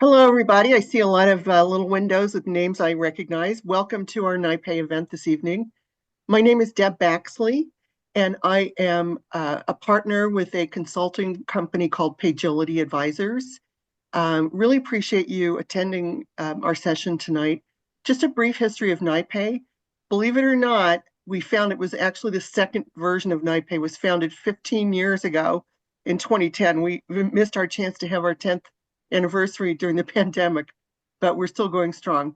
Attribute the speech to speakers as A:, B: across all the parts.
A: Hello, everybody. I see a lot of little windows with names I recognize. Welcome to our NIPay event this evening. My name is Deb Baxley, and I am a partner with a consulting company called Pagility Advisors. Really appreciate you attending our session tonight. Just a brief history of NIPay. Believe it or not, we found it was actually the second version of NIPay was founded 15 years ago in 2010. We missed our chance to have our 10th anniversary during the pandemic, but we're still going strong.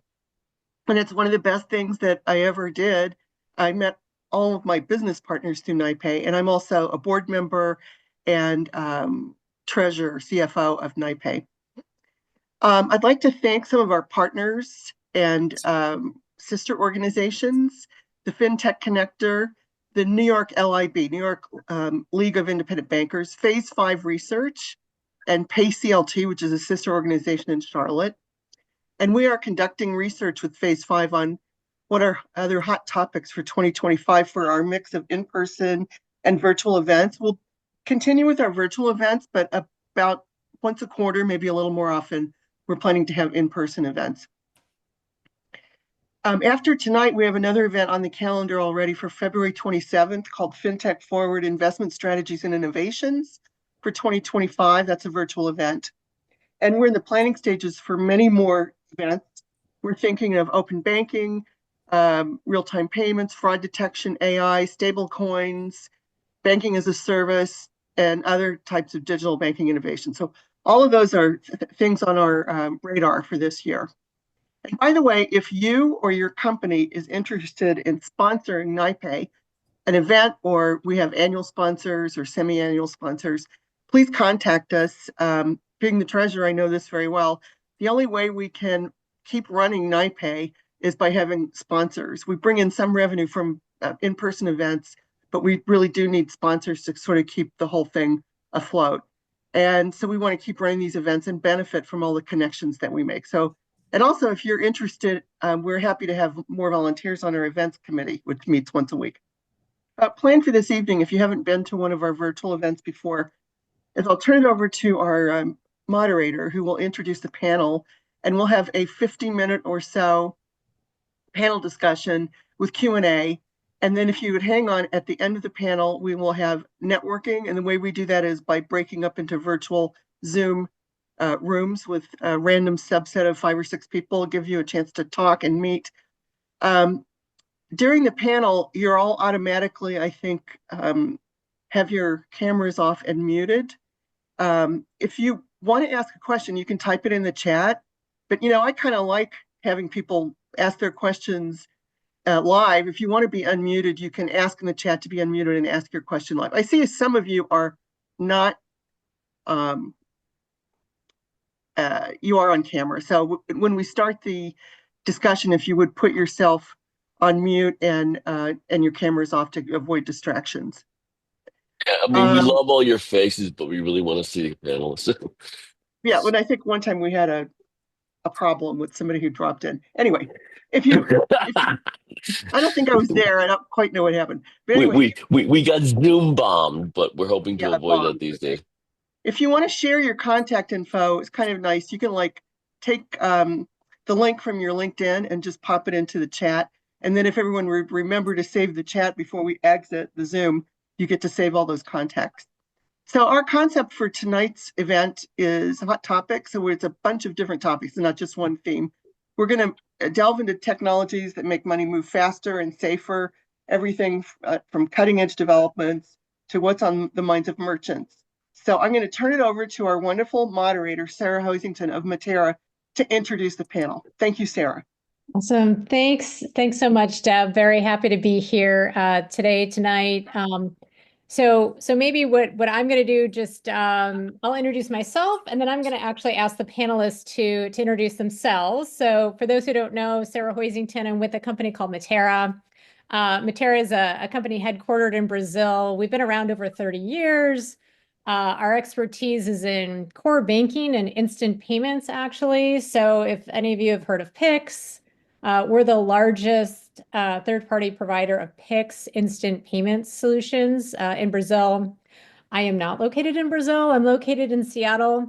A: And it's one of the best things that I ever did. I met all of my business partners through NIPay, and I'm also a board member and treasurer, CFO of NIPay. I'd like to thank some of our partners and sister organizations, the Fintech Connector, the New York LIB, New York League of Independent Bankers, Phase 5 Research, and PayCLT, which is a sister organization in Charlotte. And we are conducting research with Phase 5 on what are other hot topics for 2025 for our mix of in-person and virtual events. We'll continue with our virtual events, but about once a quarter, maybe a little more often, we're planning to have in-person events. After tonight, we have another event on the calendar already for February 27th called Fintech Forward Investment Strategies and Innovations for 2025. That's a virtual event. And we're in the planning stages for many more events. We're thinking of open banking, real-time payments, fraud detection, AI, stable coins, banking as a service, and other types of digital banking innovation. So all of those are things on our radar for this year. And by the way, if you or your company is interested in sponsoring NIPay, an event, or we have annual sponsors or semi-annual sponsors, please contact us. Being the treasurer, I know this very well. The only way we can keep running NIPay is by having sponsors. We bring in some revenue from in-person events, but we really do need sponsors to sort of keep the whole thing afloat. And so we want to keep running these events and benefit from all the connections that we make. So, and also if you're interested, we're happy to have more volunteers on our events committee, which meets once a week. Plan for this evening, if you haven't been to one of our virtual events before, is I'll turn it over to our moderator who will introduce the panel, and we'll have a 50-minute or so panel discussion with Q&A. And then if you would hang on, at the end of the panel, we will have networking. And the way we do that is by breaking up into virtual Zoom rooms with a random subset of 5 or 6 people, give you a chance to talk and meet. During the panel, you're all automatically, I think, have your cameras off and muted. If you want to ask a question, you can type it in the chat. But, you know, I kind of like having people ask their questions live. If you want to be unmuted, you can ask in the chat to be unmuted and ask your question live. I see some of you are not, you are on camera. So when we start the discussion, if you would put yourself on mute and your cameras off to avoid distractions.
B: Yeah, I mean, we love all your faces, but we really want to see the panelists.
A: Yeah, when I think one time we had a problem with somebody who dropped in. Anyway, if you I don't think I was there. I don't quite know what happened. But anyway,
B: we got Zoom bombed, but we're hoping to avoid that
A: bombed.
B: these days.
A: If you want to share your contact info, it's kind of nice. You can like take the link from your LinkedIn and just pop it into the chat. And then if everyone remember to save the chat before we exit the Zoom, you get to save all those contacts. So our concept for tonight's event is hot topics. So it's a bunch of different topics and not just one theme. We're going to delve into technologies that make money move faster and safer, everything from cutting edge developments to what's on the minds of merchants. So I'm going to turn it over to our wonderful moderator, Sarah Hoisington of Matera, to introduce the panel. Thank you, Sarah.
C: Awesome. Thanks so much, Deb. Very happy to be here tonight. So maybe what I'm going to do, just I'll introduce myself, and then I'm going to actually ask the panelists to introduce themselves. So for those who don't know, Sarah Hoisington, I'm with a company called Matera. Matera is a company headquartered in Brazil. We've been around over 30 years. Our expertise is in core banking and instant payments, actually. So if any of you have heard of Pix, we're the largest third-party provider of Pix instant payment solutions in Brazil. I am not located in Brazil. I'm located in Seattle.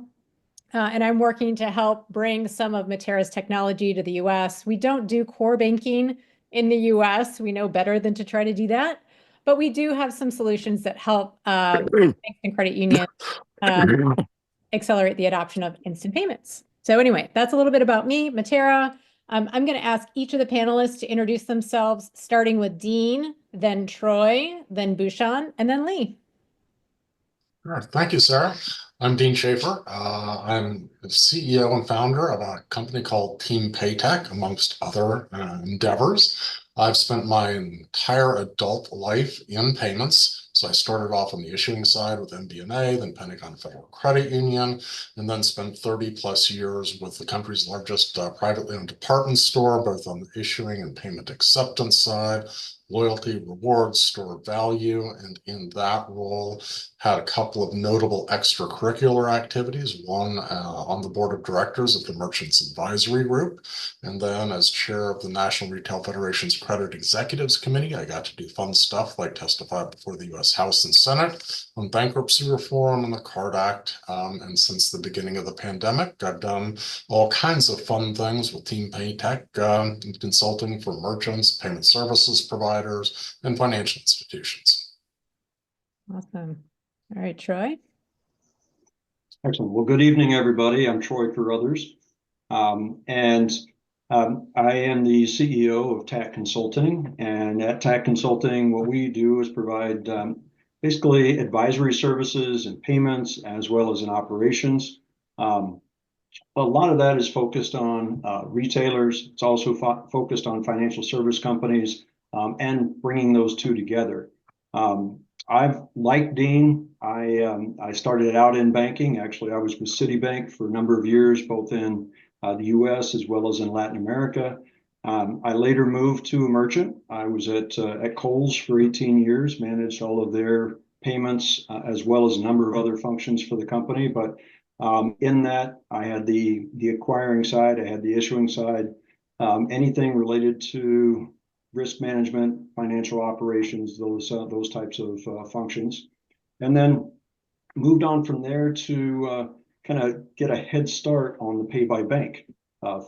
C: and I'm working to help bring some of Matera's technology to the US. We don't do core banking in the US. We know better than to try to do that, but we do have some solutions that help banks and credit unions accelerate the adoption of instant payments. So anyway, that's a little bit about me, Matera. I'm going to ask each of the panelists to introduce themselves, starting with Dean, then Troy, then Bhushan, and then Lee.
D: All right. Thank you, Sarah. I'm Dean Schaefer. I'm the CEO and founder of a company called Team Paytech, amongst other endeavors. I've spent my entire adult life in payments. So I started off on the issuing side with MBNA, then Pentagon Federal Credit Union, and then spent 30 plus years with the country's largest privately owned department store, both on the issuing and payment acceptance side, loyalty, rewards, store value, and in that role had a couple of notable extracurricular activities, one on the board of directors of the Merchants Advisory Group, and then as chair of the National Retail Federation's Credit Executives Committee, I got to do fun stuff like testify before the US House and Senate on bankruptcy reform and the CARD Act, and since the beginning of the pandemic, I've done all kinds of fun things with Team Paytech, consulting for merchants, payment services providers, and financial institutions.
C: Awesome. All right, Troy.
E: Excellent. Well, good evening, everybody. I'm Troy Carruthers. I am the CEO of TAC Consulting. And at TAC Consulting, what we do is provide basically advisory services and payments, as well as in operations. A lot of that is focused on retailers. It's also focused on financial service companies and bringing those two together. I've, like Dean, I started out in banking. Actually, I was with Citibank for a number of years, both in the US as well as in Latin America. I later moved to a merchant. I was at Kohl's for 18 years, managed all of their payments as well as a number of other functions for the company. But in that, I had the acquiring side, I had the issuing side, anything related to risk management, financial operations, those types of functions. And then moved on from there to kind of get a head start on the pay by bank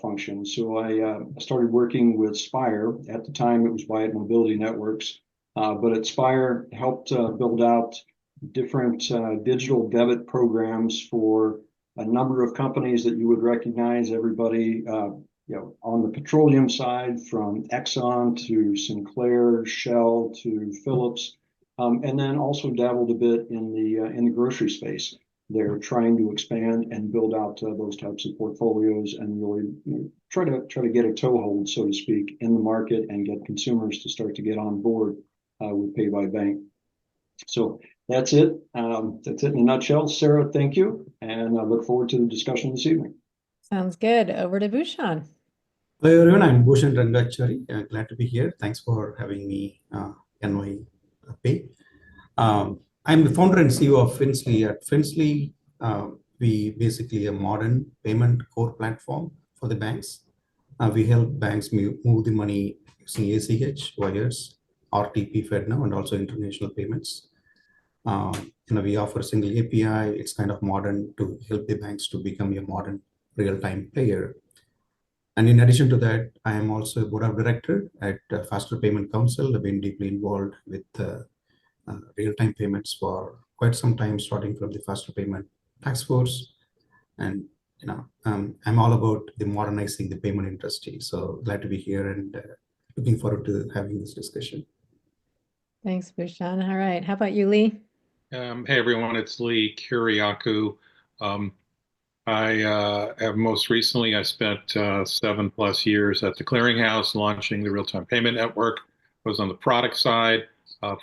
E: function. So I started working with Spire. At the time, it was Wyatt Mobility Networks. But at Spire, helped build out different digital debit programs for a number of companies that you would recognize. Everybody on the petroleum side, from Exxon to Sinclair, Shell to Phillips, and then also dabbled a bit in the grocery space. They're trying to expand and build out those types of portfolios and really try to get a toehold, so to speak, in the market and get consumers to start to get on board with Pay by Bank. So that's it. That's it in a nutshell. Sarah, thank you, and I look forward to the discussion this evening.
C: Sounds good. Over to Bhushan.
F: Hello everyone, I'm Bhushan Rangachari. Glad to be here. Thanks for having me in my pay. I'm the founder and CEO of Finsly. At Finsly, we basically a modern payment core platform for the banks. We help banks move the money using ACH, wires, RTP, FedNow, and also international payments. We offer a single API. It's kind of modern to help the banks to become a modern real-time player. And in addition to that, I am also a board of director at Faster Payment Council. I've been deeply involved with real-time payments for quite some time, starting from the Faster Payment Task Force. And I'm all about the modernizing the payment industry. So glad to be here and looking forward to having this discussion.
C: Thanks, Bhushan. All right. How about you, Lee?
G: Hey, everyone. It's Lee Kiriakou. I have most recently, I spent 7+ years at the Clearinghouse launching the real-time payment network. I was on the product side,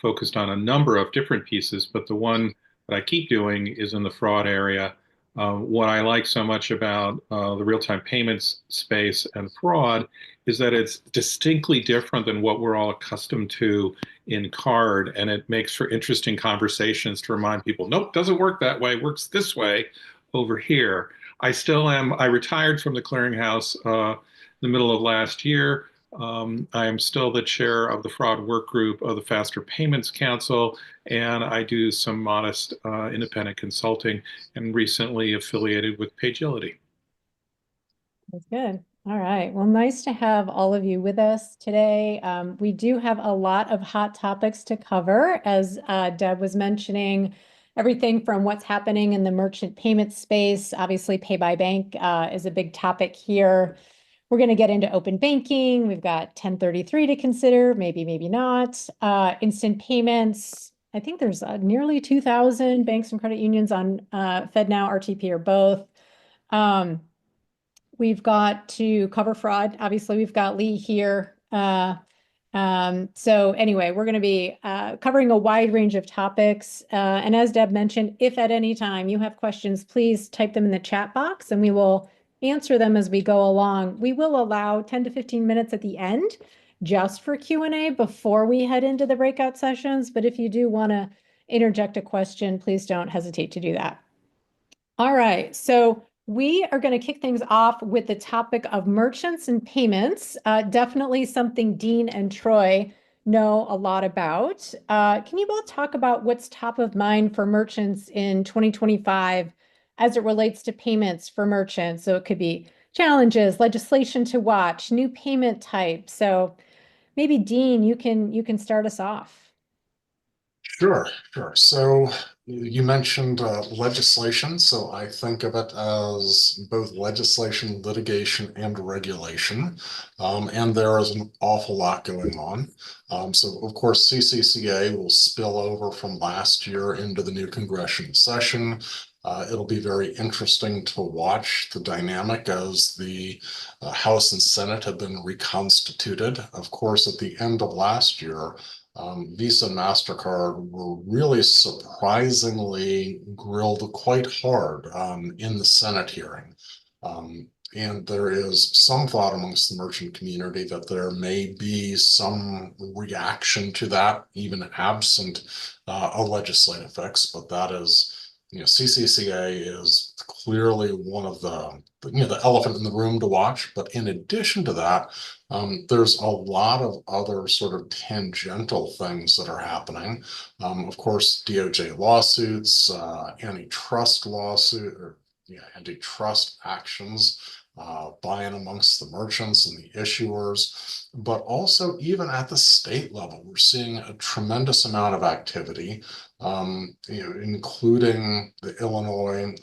G: focused on a number of different pieces, but the one that I keep doing is in the fraud area. What I like so much about the real-time payments space and fraud is that it's distinctly different than what we're all accustomed to in card, and it makes for interesting conversations to remind people, nope, doesn't work that way, works this way over here. I retired from the Clearinghouse in the middle of last year. I am still the chair of the fraud work group of the Faster Payments Council, and I do some modest independent consulting and recently affiliated with Pagility.
C: That's good. All right. Well, nice to have all of you with us today. We do have a lot of hot topics to cover, as Deb was mentioning, everything from what's happening in the merchant payment space. Obviously, pay by bank is a big topic here. We're going to get into open banking. We've got 1033 to consider, maybe not. Instant payments. I think there's nearly 2,000 banks and credit unions on FedNow, RTP, or both. We've got to cover fraud. Obviously, we've got Lee here. So anyway, we're going to be covering a wide range of topics. And as Deb mentioned, if at any time you have questions, please type them in the chat box and we will answer them as we go along. We will allow 10 to 15 minutes at the end just for Q&A before we head into the breakout sessions. But if you do want to interject a question, please don't hesitate to do that. All right, so we are going to kick things off with the topic of merchants and payments. Definitely something Dean and Troy know a lot about. Can you both talk about what's top of mind for merchants in 2025 as it relates to payments for merchants? So it could be challenges, legislation to watch, new payment types. So maybe Dean, you can start us off.
D: Sure. So you mentioned legislation, so I think of it as both legislation, litigation, and regulation. And there is an awful lot going on. So of course, CCCA will spill over from last year into the new congressional session. It'll be very interesting to watch the dynamic as the House and Senate have been reconstituted. Of course, at the end of last year, Visa and MasterCard were really surprisingly grilled quite hard in the Senate hearing. And there is some thought amongst the merchant community that there may be some reaction to that, even absent a legislative fix, but that is, CCCA is clearly one of the elephant in the room to watch. But in addition to that, there's a lot of other sort of tangential things that are happening. Of course, DOJ lawsuits, antitrust actions by and amongst the merchants and the issuers, but also even at the state level, we're seeing a tremendous amount of activity, including the Illinois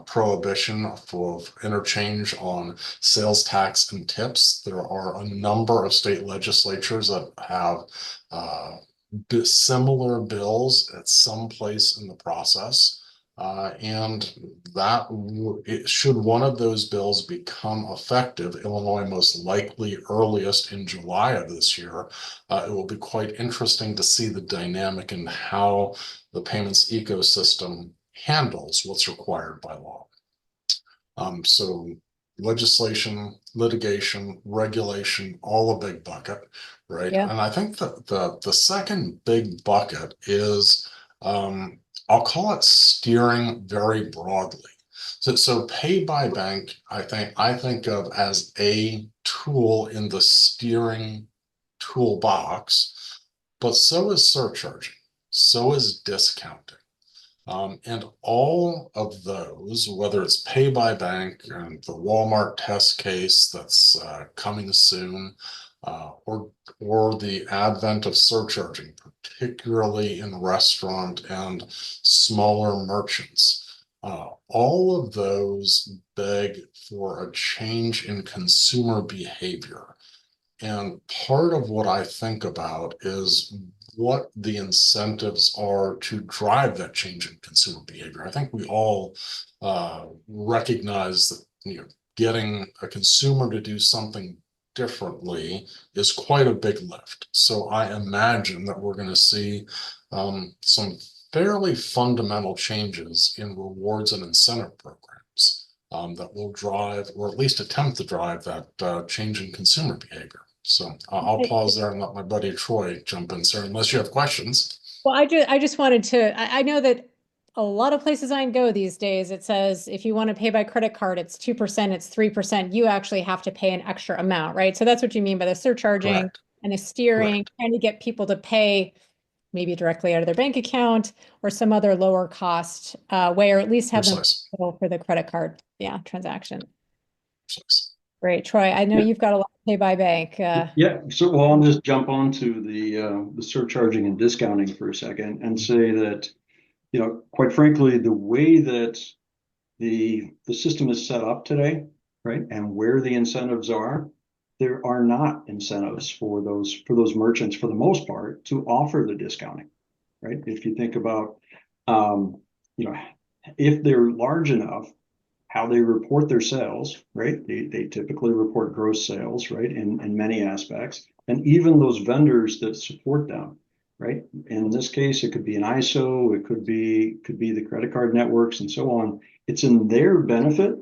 D: prohibition of interchange on sales tax and tips. There are a number of state legislatures that have similar bills at some place in the process. And that should one of those bills become effective, Illinois most likely earliest in July of this year, it will be quite interesting to see the dynamic and how the payments ecosystem handles what's required by law. So legislation, litigation, regulation, all a big bucket, right?
C: Yeah.
D: And I think that the second big bucket is I'll call it steering very broadly. So pay by bank, I think of as a tool in the steering toolbox, but so is surcharging, so is discounting. And all of those, whether it's pay by bank and the Walmart test case that's coming soon, or the advent of surcharging, particularly in restaurant and smaller merchants, all of those beg for a change in consumer behavior. And part of what I think about is what the incentives are to drive that change in consumer behavior. I think we all recognize that getting a consumer to do something differently is quite a big lift. So I imagine that we're going to see some fairly fundamental changes in rewards and incentive programs that will drive, or at least attempt to drive, that change in consumer behavior. So I'll pause there and let my buddy Troy jump in, sir, unless you have questions.
C: Well, I just wanted to, I know that a lot of places I go these days, it says if you want to pay by credit card, it's 2%, it's 3%. You actually have to pay an extra amount, right? So that's what you mean by the surcharging
D: Correct.
C: and the steering,
D: Correct.
C: trying to get people to pay maybe directly out of their bank account or some other lower cost way, or at least have them
D: Precise.
C: for the credit card, transaction.
D: Precise.
C: Great, Troy. I know you've got a lot to pay by bank.
E: Yeah, so well, I'll just jump onto the surcharging and discounting for a second and say that, quite frankly, the way that the system is set up today, right, and where the incentives are, there are not incentives for those merchants for the most part to offer the discounting, right? If you think about, if they're large enough, how they report their sales, right? They typically report gross sales, right? In many aspects, and even those vendors that support them, right? In this case, it could be an ISO, it could be the credit card networks and so on. It's in their benefit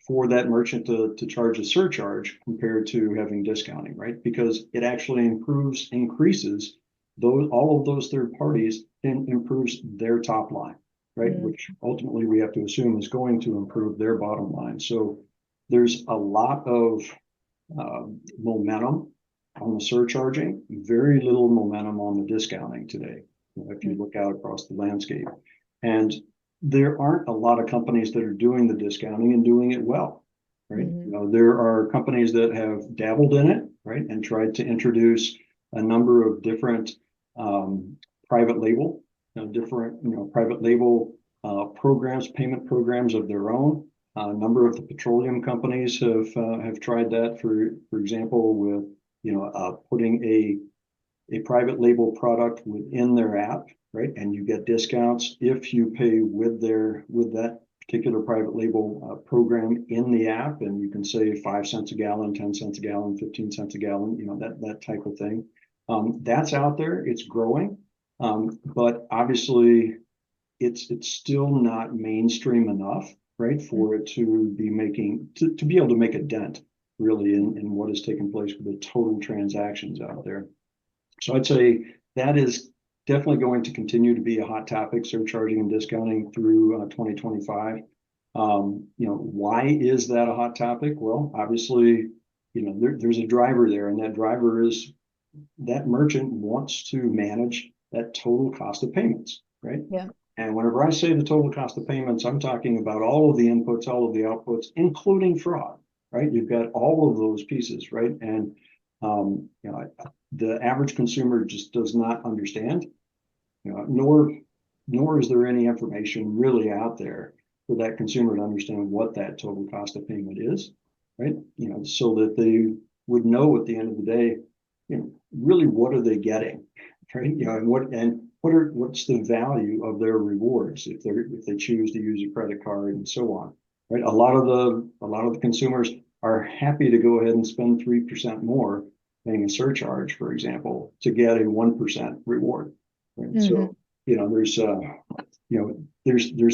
E: for that merchant to charge a surcharge compared to having discounting, right? Because it actually increases all of those third parties and improves their top line, right? Which ultimately we have to assume is going to improve their bottom line. So there's a lot of momentum on the surcharging, very little momentum on the discounting today, if you look out across the landscape. And there aren't a lot of companies that are doing the discounting and doing it well, right? There are companies that have dabbled in it, right, and tried to introduce a number of different private label, private label programs, payment programs of their own. A number of the petroleum companies have tried that, for example, with putting a private label product within their app, right? And you get discounts if you pay with that particular private label program in the app, and you can save 5 cents a gallon, 10 cents a gallon, 15 cents a gallon, that type of thing. That's out there, it's growing. But obviously it's still not mainstream enough, right, for it to be able to make a dent really in what has taken place with the total transactions out there. So I'd say that is definitely going to continue to be a hot topic, surcharging and discounting through 2025. Why is that a hot topic? Well, obviously, there's a driver there, and that driver is that merchant wants to manage that total cost of payments, right?
C: Yeah.
E: And whenever I say the total cost of payments, I'm talking about all of the inputs, all of the outputs, including fraud, right? You've got all of those pieces, right? And the average consumer just does not understand, nor is there any information really out there for that consumer to understand what that total cost of payment is, right? So that they would know at the end of the day, really what are they getting, right? What's the value of their rewards if they choose to use a credit card and so on, right? A lot of the consumers are happy to go ahead and spend 3% more paying a surcharge, for example, to get a 1% reward. Right? So there's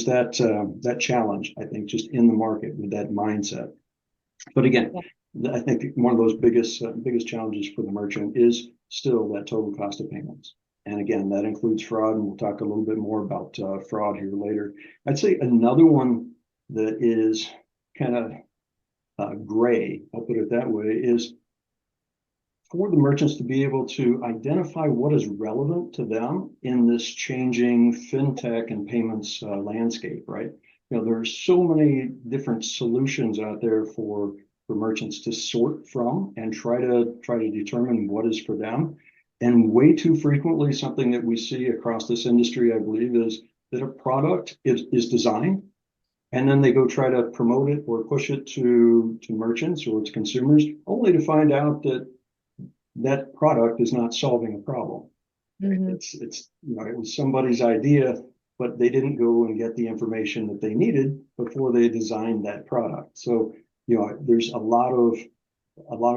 E: that challenge, I think, just in the market with that mindset. But again, I think one of those biggest challenges for the merchant is still that total cost of payments. And again, that includes fraud, and we'll talk a little bit more about fraud here later. I'd say another one that is kind of gray, I'll put it that way, is for the merchants to be able to identify what is relevant to them in this changing fintech and payments landscape, right? There are so many different solutions out there for merchants to sort from and try to determine what is for them. And way too frequently, something that we see across this industry, I believe, is that a product is designed, and then they go try to promote it or push it to merchants or to consumers, only to find out that product is not solving a problem. It was somebody's idea, but they didn't go and get the information that they needed before they designed that product. So there's a lot of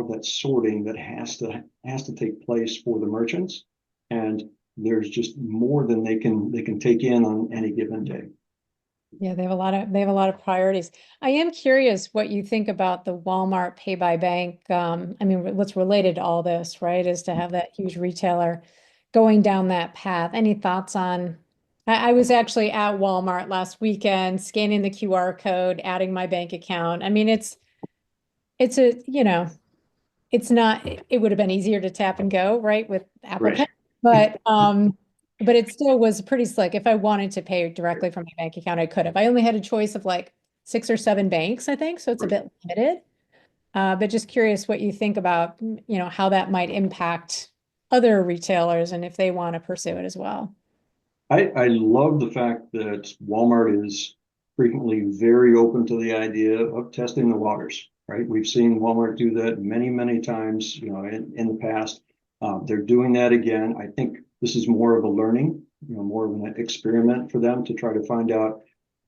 E: that sorting that has to take place for the merchants, and there's just more than they can take in on any given day.
C: Yeah, they have a lot of priorities. I am curious what you think about the Walmart Pay by Bank. I mean, what's related to all this, right, is to have that huge retailer going down that path. Any thoughts on I was actually at Walmart last weekend, scanning the QR code, adding my bank account. I mean, it's a, it's not, it would have been easier to tap and go, right, with Apple Pay,
E: Right.
C: but it still was pretty slick. If I wanted to pay directly from my bank account, I could have. I only had a choice of like 6 or 7 banks, I think, so it's a bit limited. But just curious what you think about, how that might impact other retailers and if they want to pursue it as well.
E: I love the fact that Walmart is frequently very open to the idea of testing the waters, right? We've seen Walmart do that many, many times, in the past. They're doing that again. I think this is more of a learning, more of an experiment for them to try to find out,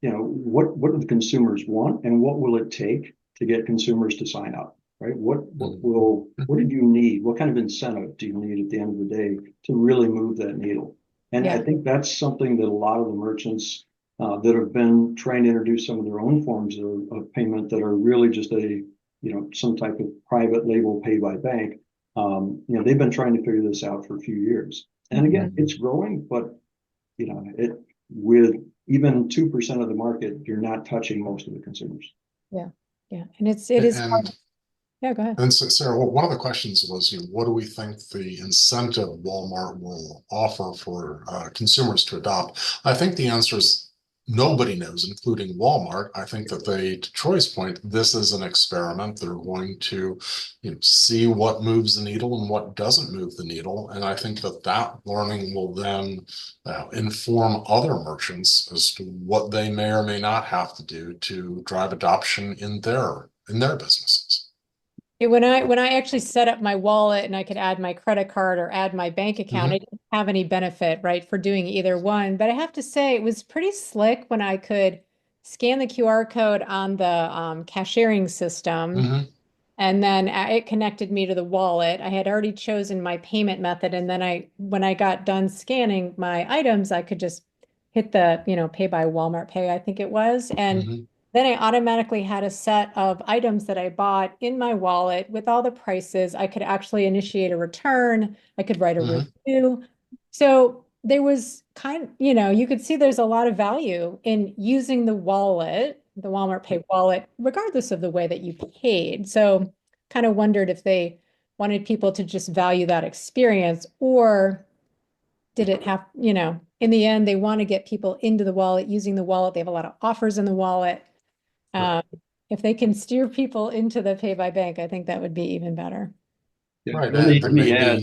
E: what do the consumers want and what will it take to get consumers to sign up, right? What do you need? What kind of incentive do you need at the end of the day to really move that needle? And I think that's something that a lot of the merchants that have been trying to introduce some of their own forms of payment that are really just some type of private label pay by bank. They've been trying to figure this out for a few years. And again, it's growing, but with even 2% of the market, you're not touching most of the consumers.
C: Yeah. And it is hard. Yeah, go ahead.
D: And so, Sarah, one of the questions was, what do we think the incentive Walmart will offer for consumers to adopt? I think the answer is nobody knows, including Walmart. I think that to Troy's point, this is an experiment. They're going to see what moves the needle and what doesn't move the needle. And I think that learning will then inform other merchants as to what they may or may not have to do to drive adoption in their businesses.
C: When I actually set up my wallet and I could add my credit card or add my bank account, I didn't have any benefit, right, for doing either one. But I have to say it was pretty slick when I could scan the QR code on the cashiering system, and then it connected me to the wallet. I had already chosen my payment method, and then when I got done scanning my items, I could just hit the, pay by Walmart Pay, I think it was, and then I automatically had a set of items that I bought in my wallet with all the prices. I could actually initiate a return. I could write a review. So there was you could see there's a lot of value in using the wallet, the Walmart Pay wallet, regardless of the way that you paid. So kind of wondered if they wanted people to just value that experience, or did it have, in the end, they want to get people into the wallet, using the wallet. They have a lot of offers in the wallet. If they can steer people into the pay by bank, I think that would be even better.
D: Right.
E: Let me add.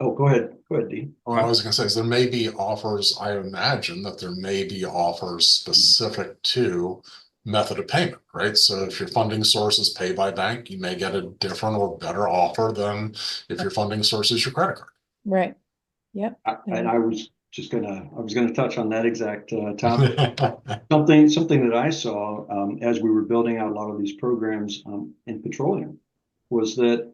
E: Oh, go ahead, Dean.
D: Well, I was going to say, there may be offers. I imagine that there may be offers specific to method of payment, right? So if your funding source is pay by bank, you may get a different or better offer than if your funding source is your credit card.
C: Right. Yep.
E: And I was gonna touch on that exact topic. Something that I saw as we were building out a lot of these programs in petroleum was that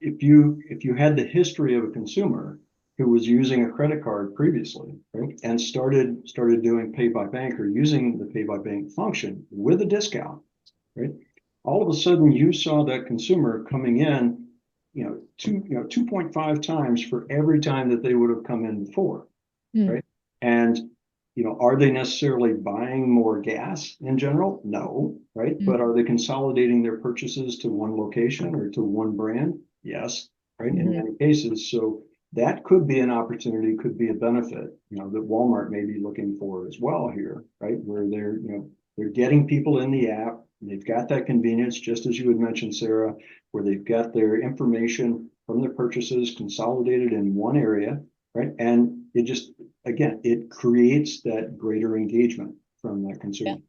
E: if you had the history of a consumer who was using a credit card previously, right, and started doing pay by bank or using the pay by bank function with a discount, right, all of a sudden you saw that consumer coming in, 2.5 times for every time that they would have come in before. Right. And, are they necessarily buying more gas in general? No. Right. But are they consolidating their purchases to one location or to one brand? Yes. Right. In many cases. So that could be an opportunity, could be a benefit, that Walmart may be looking for as well here. Right. Where they're getting people in the app. They've got that convenience, just as you had mentioned, Sarah, where they've got their information from their purchases consolidated in one area. Right. And it creates that greater engagement from that consumer.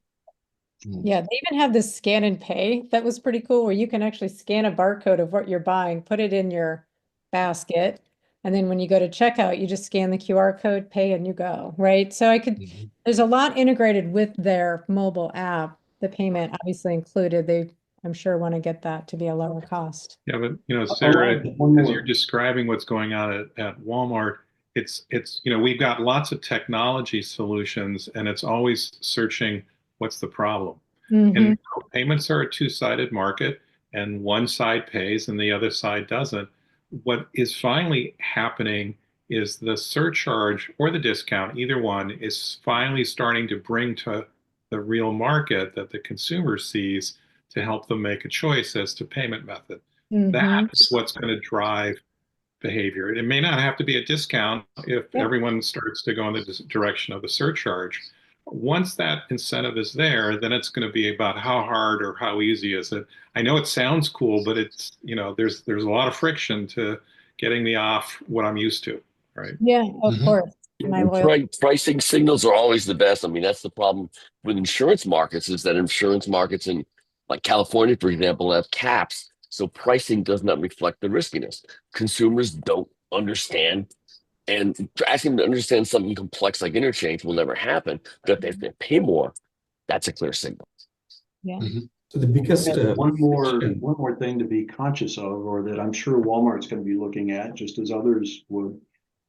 C: Yeah, they even have this scan and pay. That was pretty cool, where you can actually scan a barcode of what you're buying, put it in your basket, and then when you go to checkout, you just scan the QR code, pay, and you go, right? So there's a lot integrated with their mobile app, the payment obviously included. They, I'm sure, want to get that to be a lower cost.
G: Yeah, but Sarah, as you're describing what's going on at Walmart, it's we've got lots of technology solutions, and it's always searching what's the problem. And payments are a two-sided market, and one side pays and the other side doesn't. What is finally happening is the surcharge or the discount, either one, is finally starting to bring to the real market that the consumer sees to help them make a choice as to payment method. That is what's going to drive behavior. It may not have to be a discount if everyone starts to go in the direction of the surcharge. Once that incentive is there, then it's going to be about how hard or how easy is it. I know it sounds cool, but it's, you know, there's a lot of friction to getting me off what I'm used to, right?
C: Yeah, of course.
B: Pricing signals are always the best. I mean, that's the problem with insurance markets, is that insurance markets in like California, for example, have caps. So pricing does not reflect the riskiness. Consumers don't understand, and asking them to understand something complex like interchange will never happen. But if they pay more, that's a clear signal.
C: Yeah.
F: So the biggest
E: one more thing to be conscious of, or that I'm sure Walmart's going to be looking at, just as others would,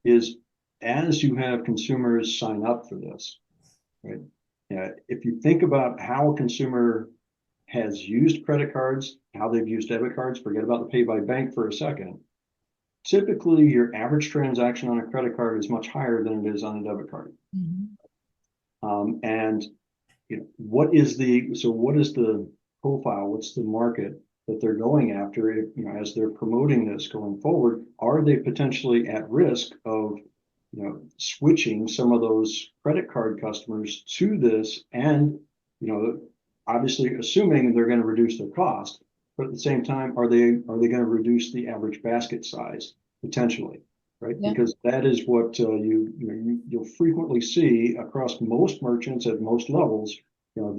E: is as you have consumers sign up for this, right? If you think about how a consumer has used credit cards, how they've used debit cards, forget about the pay by bank for a second. Typically, your average transaction on a credit card is much higher than it is on a debit card. And you know, what is the profile? What's the market that they're going after? If, you know, as they're promoting this going forward, are they potentially at risk of, you know, switching some of those credit card customers to this, and, you know, obviously assuming they're going to reduce their cost, but at the same time, are they going to reduce the average basket size potentially, right?
C: Yeah.
E: Because that is what you'll frequently see across most merchants at most levels. You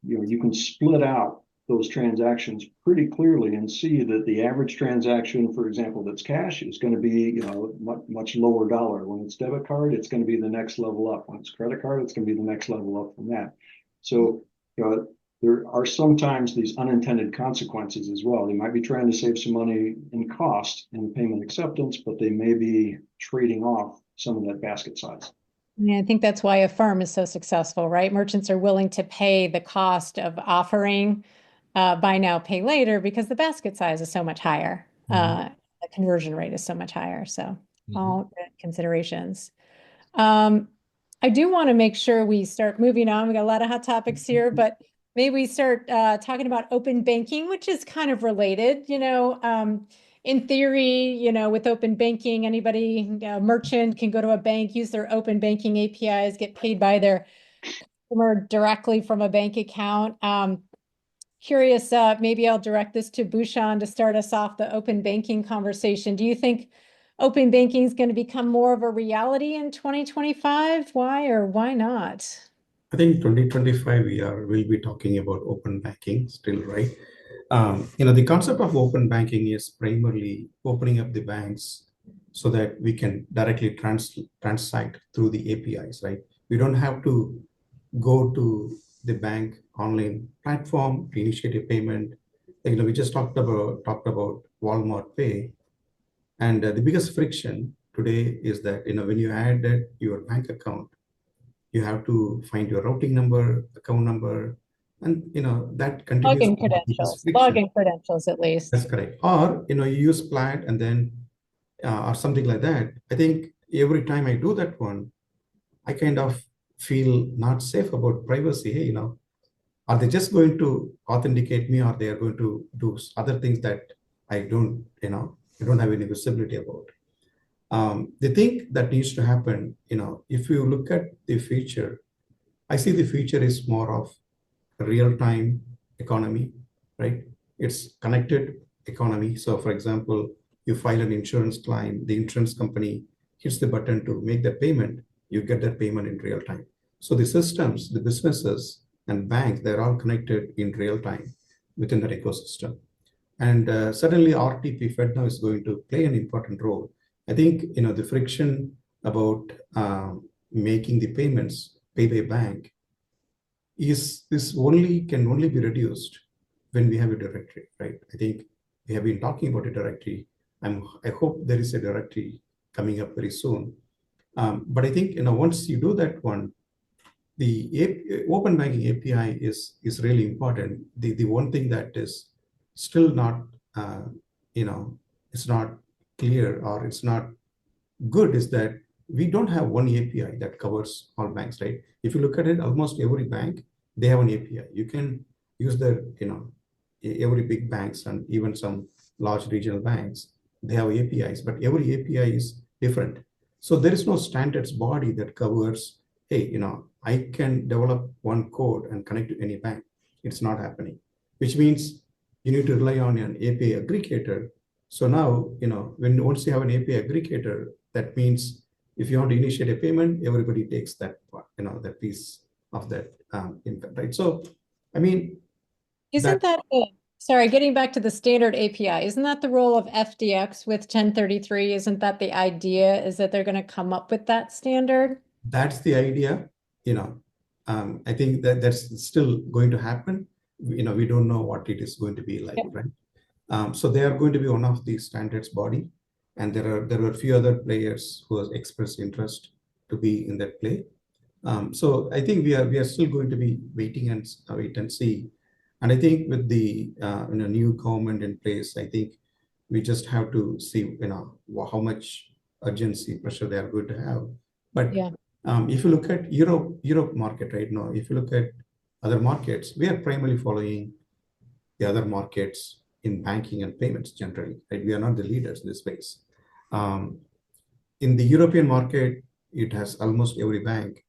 E: know, you can split out those transactions pretty clearly and see that the average transaction, for example, that's cash, is going to be, you know, much lower dollar. When it's debit card, it's going to be the next level up. When it's credit card, it's going to be the next level up from that. So, you know, there are sometimes these unintended consequences as well. They might be trying to save some money in cost in payment acceptance, but they may be trading off some of that basket size.
C: Yeah, I think that's why Affirm is so successful, right? Merchants are willing to pay the cost of offering buy now, pay later, because the basket size is so much higher. The conversion rate is so much higher. So all good considerations. I do want to make sure we start moving on. We got a lot of hot topics here, but maybe we start talking about open banking, which is kind of related. You know, in theory, you know, with open banking, anybody, merchant can go to a bank, use their open banking APIs, get paid by their customer directly from a bank account. Curious, maybe I'll direct this to Bhushan to start us off the open banking conversation. Do you think open banking is going to become more of a reality in 2025? Why or why not?
F: I think 2025 we'll be talking about open banking still, right? You know, the concept of open banking is primarily opening up the banks so that we can directly transact through the APIs, right? We don't have to go to the bank online platform to initiate a payment. You know, we just talked about Walmart Pay, and the biggest friction today is that, you know, when you add your bank account, you have to find your routing number, account number, and, you know, that continues.
C: Login credentials at least.
F: That's correct. Or, you know, you use Plaid and then or something like that. I think every time I do that one, I kind of feel not safe about privacy. Hey, you know, are they just going to authenticate me, or they are going to do other things that I don't have any visibility about? The thing that needs to happen, you know, if you look at the future, I see the future is more of a real-time economy, right? It's connected economy. So for example, you file an insurance claim, the insurance company hits the button to make the payment, you get that payment in real time. So the systems, the businesses and banks, they're all connected in real time within that ecosystem. And suddenly RTP FedNow is going to play an important role. I think, you know, the friction about making the payments pay by bank can only be reduced when we have a directory, right? I think we have been talking about a directory. I hope there is a directory coming up very soon. But I think, you know, once you do that one, the open banking API is really important. The one thing that is still not, you know, it's not clear, or it's not good is that we don't have one API that covers all banks, right? If you look at it, almost every bank, they have an API. You can use the, every big banks and even some large regional banks, they have APIs, but every API is different. So there is no standards body that covers, hey, I can develop one code and connect to any bank. It's not happening, which means you need to rely on an API aggregator. So now, once you have an API aggregator, that means if you want to initiate a payment, everybody takes that part, that piece of that income, right? So, I mean,
C: Isn't that, sorry, getting back to the standard API, isn't that the role of FDX with 1033? Isn't that the idea, is that they're going to come up with that standard?
F: that's the idea, I think that that's still going to happen. We don't know what it is going to be like, right? So they are going to be one of the standards body, and there were a few other players who have expressed interest to be in that play. So I think we are still going to be waiting and wait and see. And I think with the new government in place, I think we just have to see how much urgency pressure they are going to have. But
C: Yeah.
F: If you look at Europe market right now, if you look at other markets, we are primarily following the other markets in banking and payments generally, right? We are not the leaders in this space. In the European market, it has almost every bank,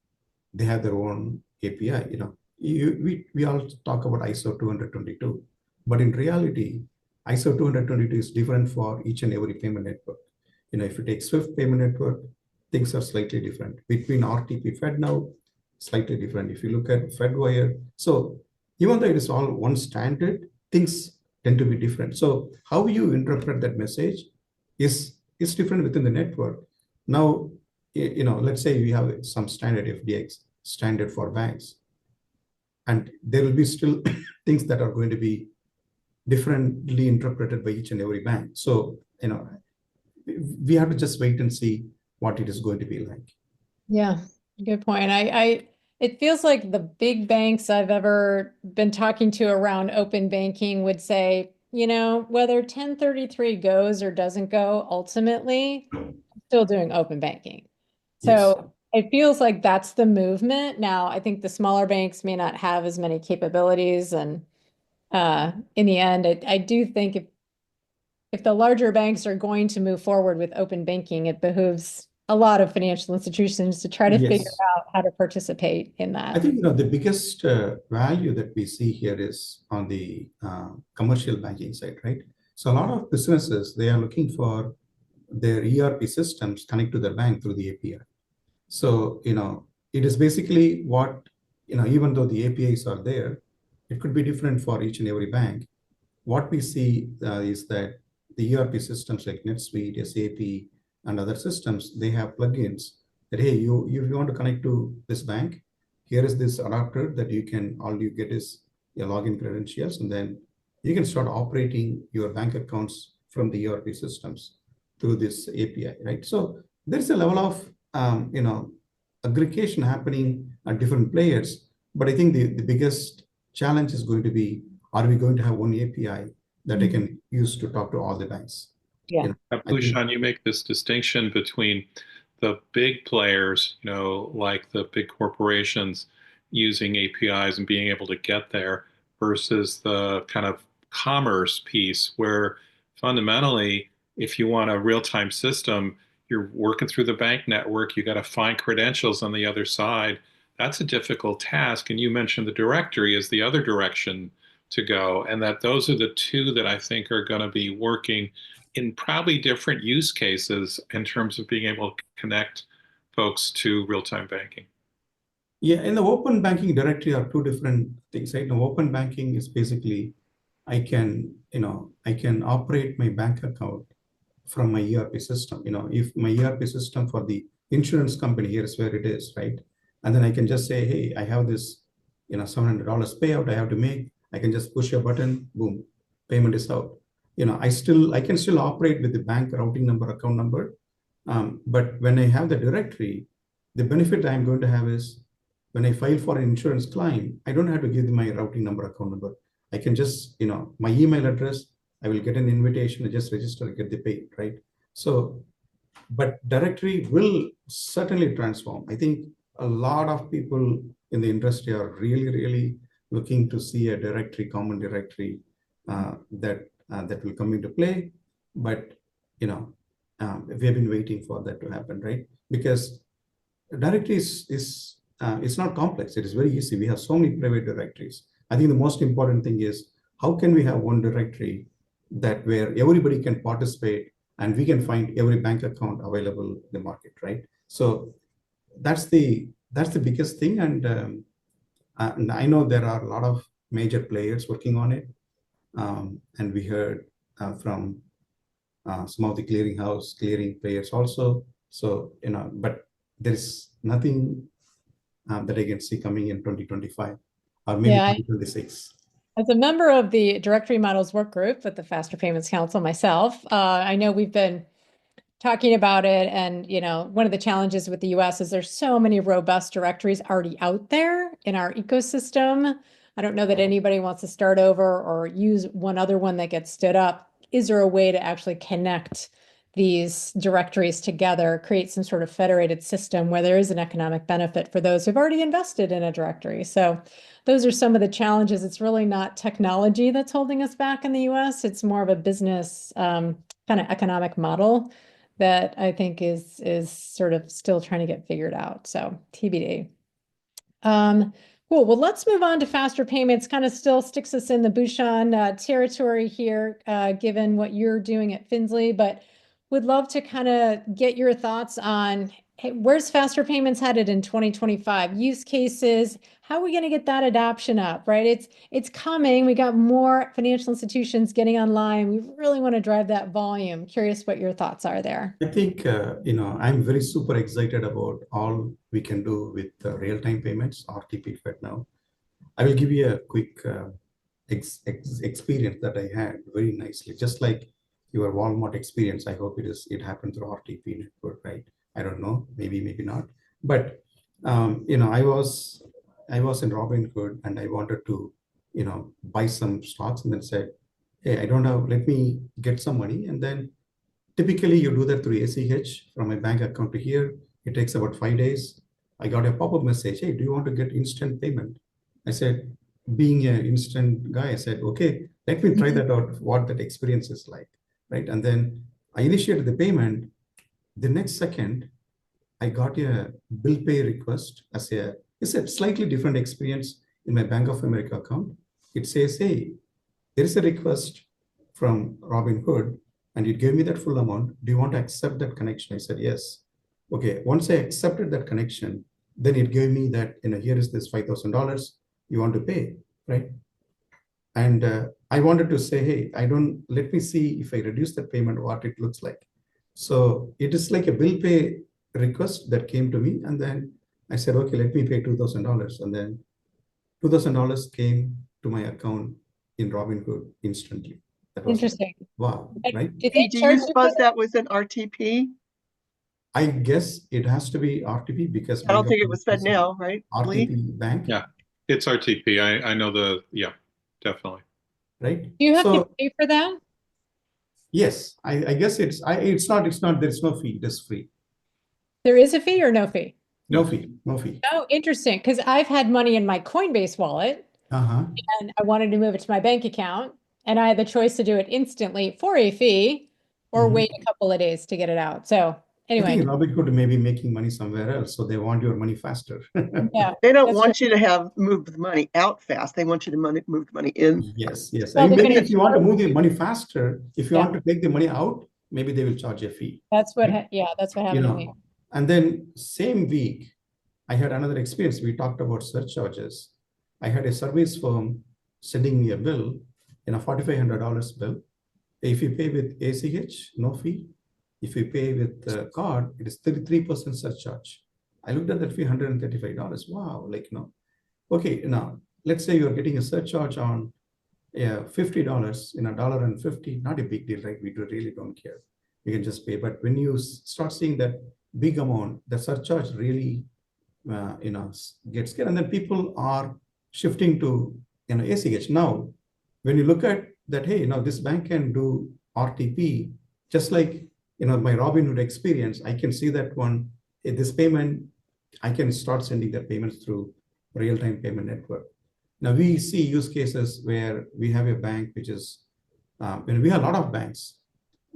F: they have their own API. We all talk about ISO 20022, but in reality, ISO 222 is different for each and every payment network. If you take Swift payment network, things are slightly different. Between RTP FedNow, slightly different. If you look at FedWire, so even though it is all one standard, things tend to be different. So how you interpret that message is different within the network. Now, let's say we have some standard FDX standard for banks, and there will be still things that are going to be differently interpreted by each and every bank. So, we have to just wait and see what it is going to be like.
C: Yeah, good point. It feels like the big banks I've ever been talking to around open banking would say, whether 1033 goes or doesn't go, ultimately, still doing open banking. So it feels like that's the movement. Now, I think the smaller banks may not have as many capabilities. And in the end, I do think if the larger banks are going to move forward with open banking, it behooves a lot of financial institutions to try to figure out how to participate in that.
F: I think the biggest value that we see here is on the commercial banking side, right? So a lot of businesses, they are looking for their ERP systems connect to their bank through the API. So it is basically what even though the APIs are there, it could be different for each and every bank. What we see is that the ERP systems like NetSuite, SAP, and other systems, they have plugins that, hey, if you want to connect to this bank, here is this adapter that all you get is your login credentials, and then you can start operating your bank accounts from the ERP systems through this API, right? So there's a level of aggregation happening at different players, but I think the biggest challenge is going to be, are we going to have one API that I can use to talk to all the banks?
C: Yeah.
G: Bhushan, you make this distinction between the big players, like the big corporations using APIs and being able to get there versus the kind of commerce piece where fundamentally, if you want a real-time system, you're working through the bank network, you got to find credentials on the other side. That's a difficult task. And you mentioned the directory is the other direction to go, and that those are the two that I think are going to be working in probably different use cases in terms of being able to connect folks to real-time banking.
F: Yeah, in the open banking directory are two different things, right? Now, open banking is basically I can operate my bank account from my ERP system. If my ERP system for the insurance company, here's where it is, right? And then I can just say, hey, I have this, $700 payout I have to make. I can just push a button, boom, payment is out. I can still operate with the bank routing number, account number. But when I have the directory, the benefit I'm going to have is when I file for an insurance claim, I don't have to give them my routing number, account number. I can just, my email address, I will get an invitation, I just register, get the pay, right? So But directory will certainly transform. I think a lot of people in the industry are really looking to see a directory, common directory that will come into play. But we have been waiting for that to happen, right? Because directory is it's not complex. It is very easy. We have so many private directories. I think the most important thing is how can we have one directory that where everybody can participate and we can find every bank account available in the market, right? So that's the biggest thing. And I know there are a lot of major players working on it. And we heard from some of the clearing players also. So, but there is nothing that I can see coming in 2025 or maybe 2026.
C: As a member of the Directory Models Work Group with the Faster Payments Council myself, I know we've been talking about it. And, one of the challenges with the US is there's so many robust directories already out there in our ecosystem. I don't know that anybody wants to start over or use one other one that gets stood up. Is there a way to actually connect these directories together, create some sort of federated system where there is an economic benefit for those who've already invested in a directory? So those are some of the challenges. It's really not technology that's holding us back in the US. It's more of a business kind of economic model that I think is sort of still trying to get figured out. So TBD. Cool. Well, let's move on to faster payments. Kind of still sticks us in the Bhushan territory here, given what you're doing at Finsley, but would love to kind of get your thoughts on, hey, where's faster payments headed in 2025? Use cases, how are we going to get that adoption up, right? It's coming. We got more financial institutions getting online. We really want to drive that volume. Curious what your thoughts are there.
F: I think, I'm very super excited about all we can do with real-time payments, RTP FedNow. I will give you a quick experience that I had very nicely, just like your Walmart experience. I hope it happened through RTP network, right? I don't know, maybe not. But I was in Robinhood and I wanted to buy some stocks, and then said, hey, I don't have, let me get some money. And then typically you do that through ACH from my bank account to here. It takes about 5 days. I got a pop-up message, hey, do you want to get instant payment? I said, being an instant guy, I said, okay, let me try that out, what that experience is like, right? And then I initiated the payment. The next second, I got a bill pay request it's a slightly different experience in my Bank of America account. It says, hey, there is a request from Robinhood, and it gave me that full amount. Do you want to accept that connection? I said, yes. Okay, once I accepted that connection, then it gave me that, here is this $5,000 you want to pay, right? And I wanted to say, hey, let me see if I reduce that payment, what it looks like. So it is like a bill pay request that came to me. And then I said, okay, let me pay $2,000. And then $2,000 came to my account in Robinhood instantly. That was
C: interesting.
F: Wow, right?
A: Do you suppose that was an RTP?
F: I guess it has to be RTP because
A: I don't think it was FedNow, right?
F: RTP Bank.
G: Yeah, it's RTP. I know definitely.
F: Right.
C: Do you have to pay for that?
F: Yes, I guess it's not, there's no fee, it is free.
C: There is a fee or no fee?
F: No fee.
C: Oh, interesting. Because I've had money in my Coinbase wallet and I wanted to move it to my bank account, and I had the choice to do it instantly for a fee or wait a couple of days to get it out. So anyway.
F: I think Robinhood may be making money somewhere else, so they want your money faster.
C: Yeah,
A: they don't want you to move the money out fast. They want you to move the money in.
F: Yes.
C: Well,
F: Maybe if you want to move the money faster, if you want to take the money out, maybe they will charge a fee.
C: That's what, that's what happened to me.
F: And then same week, I had another experience. We talked about surcharges. I had a service firm sending me a bill, $4,500 bill. If you pay with ACH, no fee. If you pay with card, it is 33% surcharge. I looked at that fee, $135. Wow, Okay, now let's say you're getting a surcharge on $50, $1.50, not a big deal, right? We really don't care. You can just pay. But when you start seeing that big amount, the surcharge really, gets scared. And then people are shifting to, ACH. Now, when you look at that, hey, this bank can do RTP, just like my Robinhood experience, I can see that this payment, I can start sending the payments through real-time payment network. Now we see use cases where we have a bank which is, we have a lot of banks.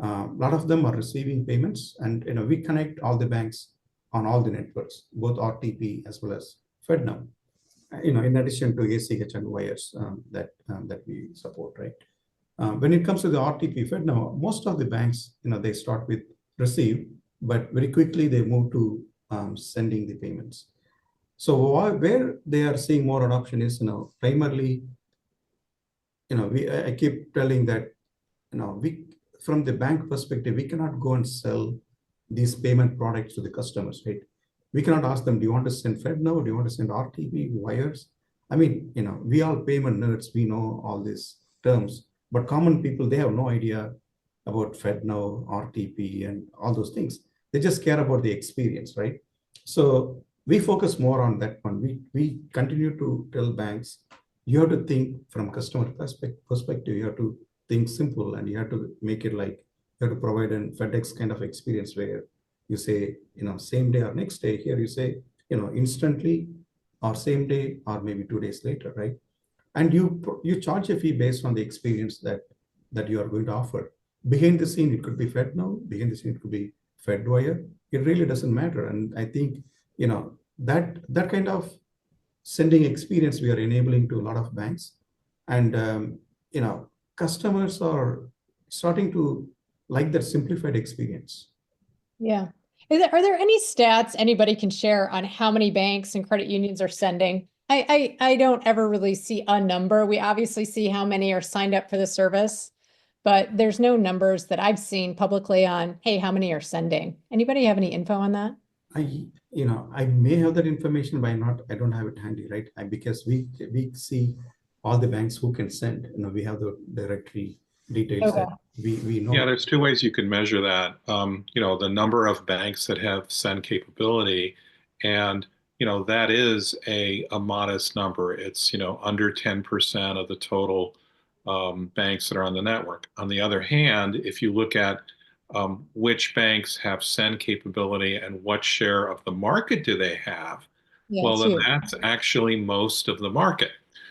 F: A lot of them are receiving payments, and we connect all the banks on all the networks, both RTP as well as FedNow. In addition to ACH and wires that we support, right? When it comes to the RTP FedNow, most of the banks, they start with receive, but very quickly they move to sending the payments. So where they are seeing more adoption is, primarily, I keep telling that, from the bank perspective, we cannot go and sell these payment products to the customers, right? We cannot ask them, do you want to send FedNow? Do you want to send RTP, wires? I mean, we all payment nerds, we know all these terms, but common people, they have no idea about FedNow, RTP, and all those things. They just care about the experience, right? So we focus more on that one. We continue to tell banks, you have to think from customer perspective, you have to think simple, and you have to make it like, you have to provide a FedEx kind of experience where you say, same day or next day. Here you say, instantly, or same day, or maybe 2 days later, right? And you charge a fee based on the experience that you are going to offer. Behind the scene, it could be FedNow. Behind the scene, it could be FedWire. It really doesn't matter. And I think, that kind of sending experience we are enabling to a lot of banks, and customers are starting to like that simplified experience.
C: Yeah. Are there any stats anybody can share on how many banks and credit unions are sending? I don't ever really see a number. We obviously see how many are signed up for the service, but there's no numbers that I've seen publicly on, hey, how many are sending? Anybody have any info on that?
F: I may have that information, but I don't have it handy, right? Because we see all the banks who can send. We have the directory details that we know.
G: Yeah, there's two ways you can measure that. The number of banks that have send capability, and that is a modest number. It's under 10% of the total banks that are on the network. On the other hand, if you look at which banks have send capability and what share of the market do they have, well, then that's actually most of the market.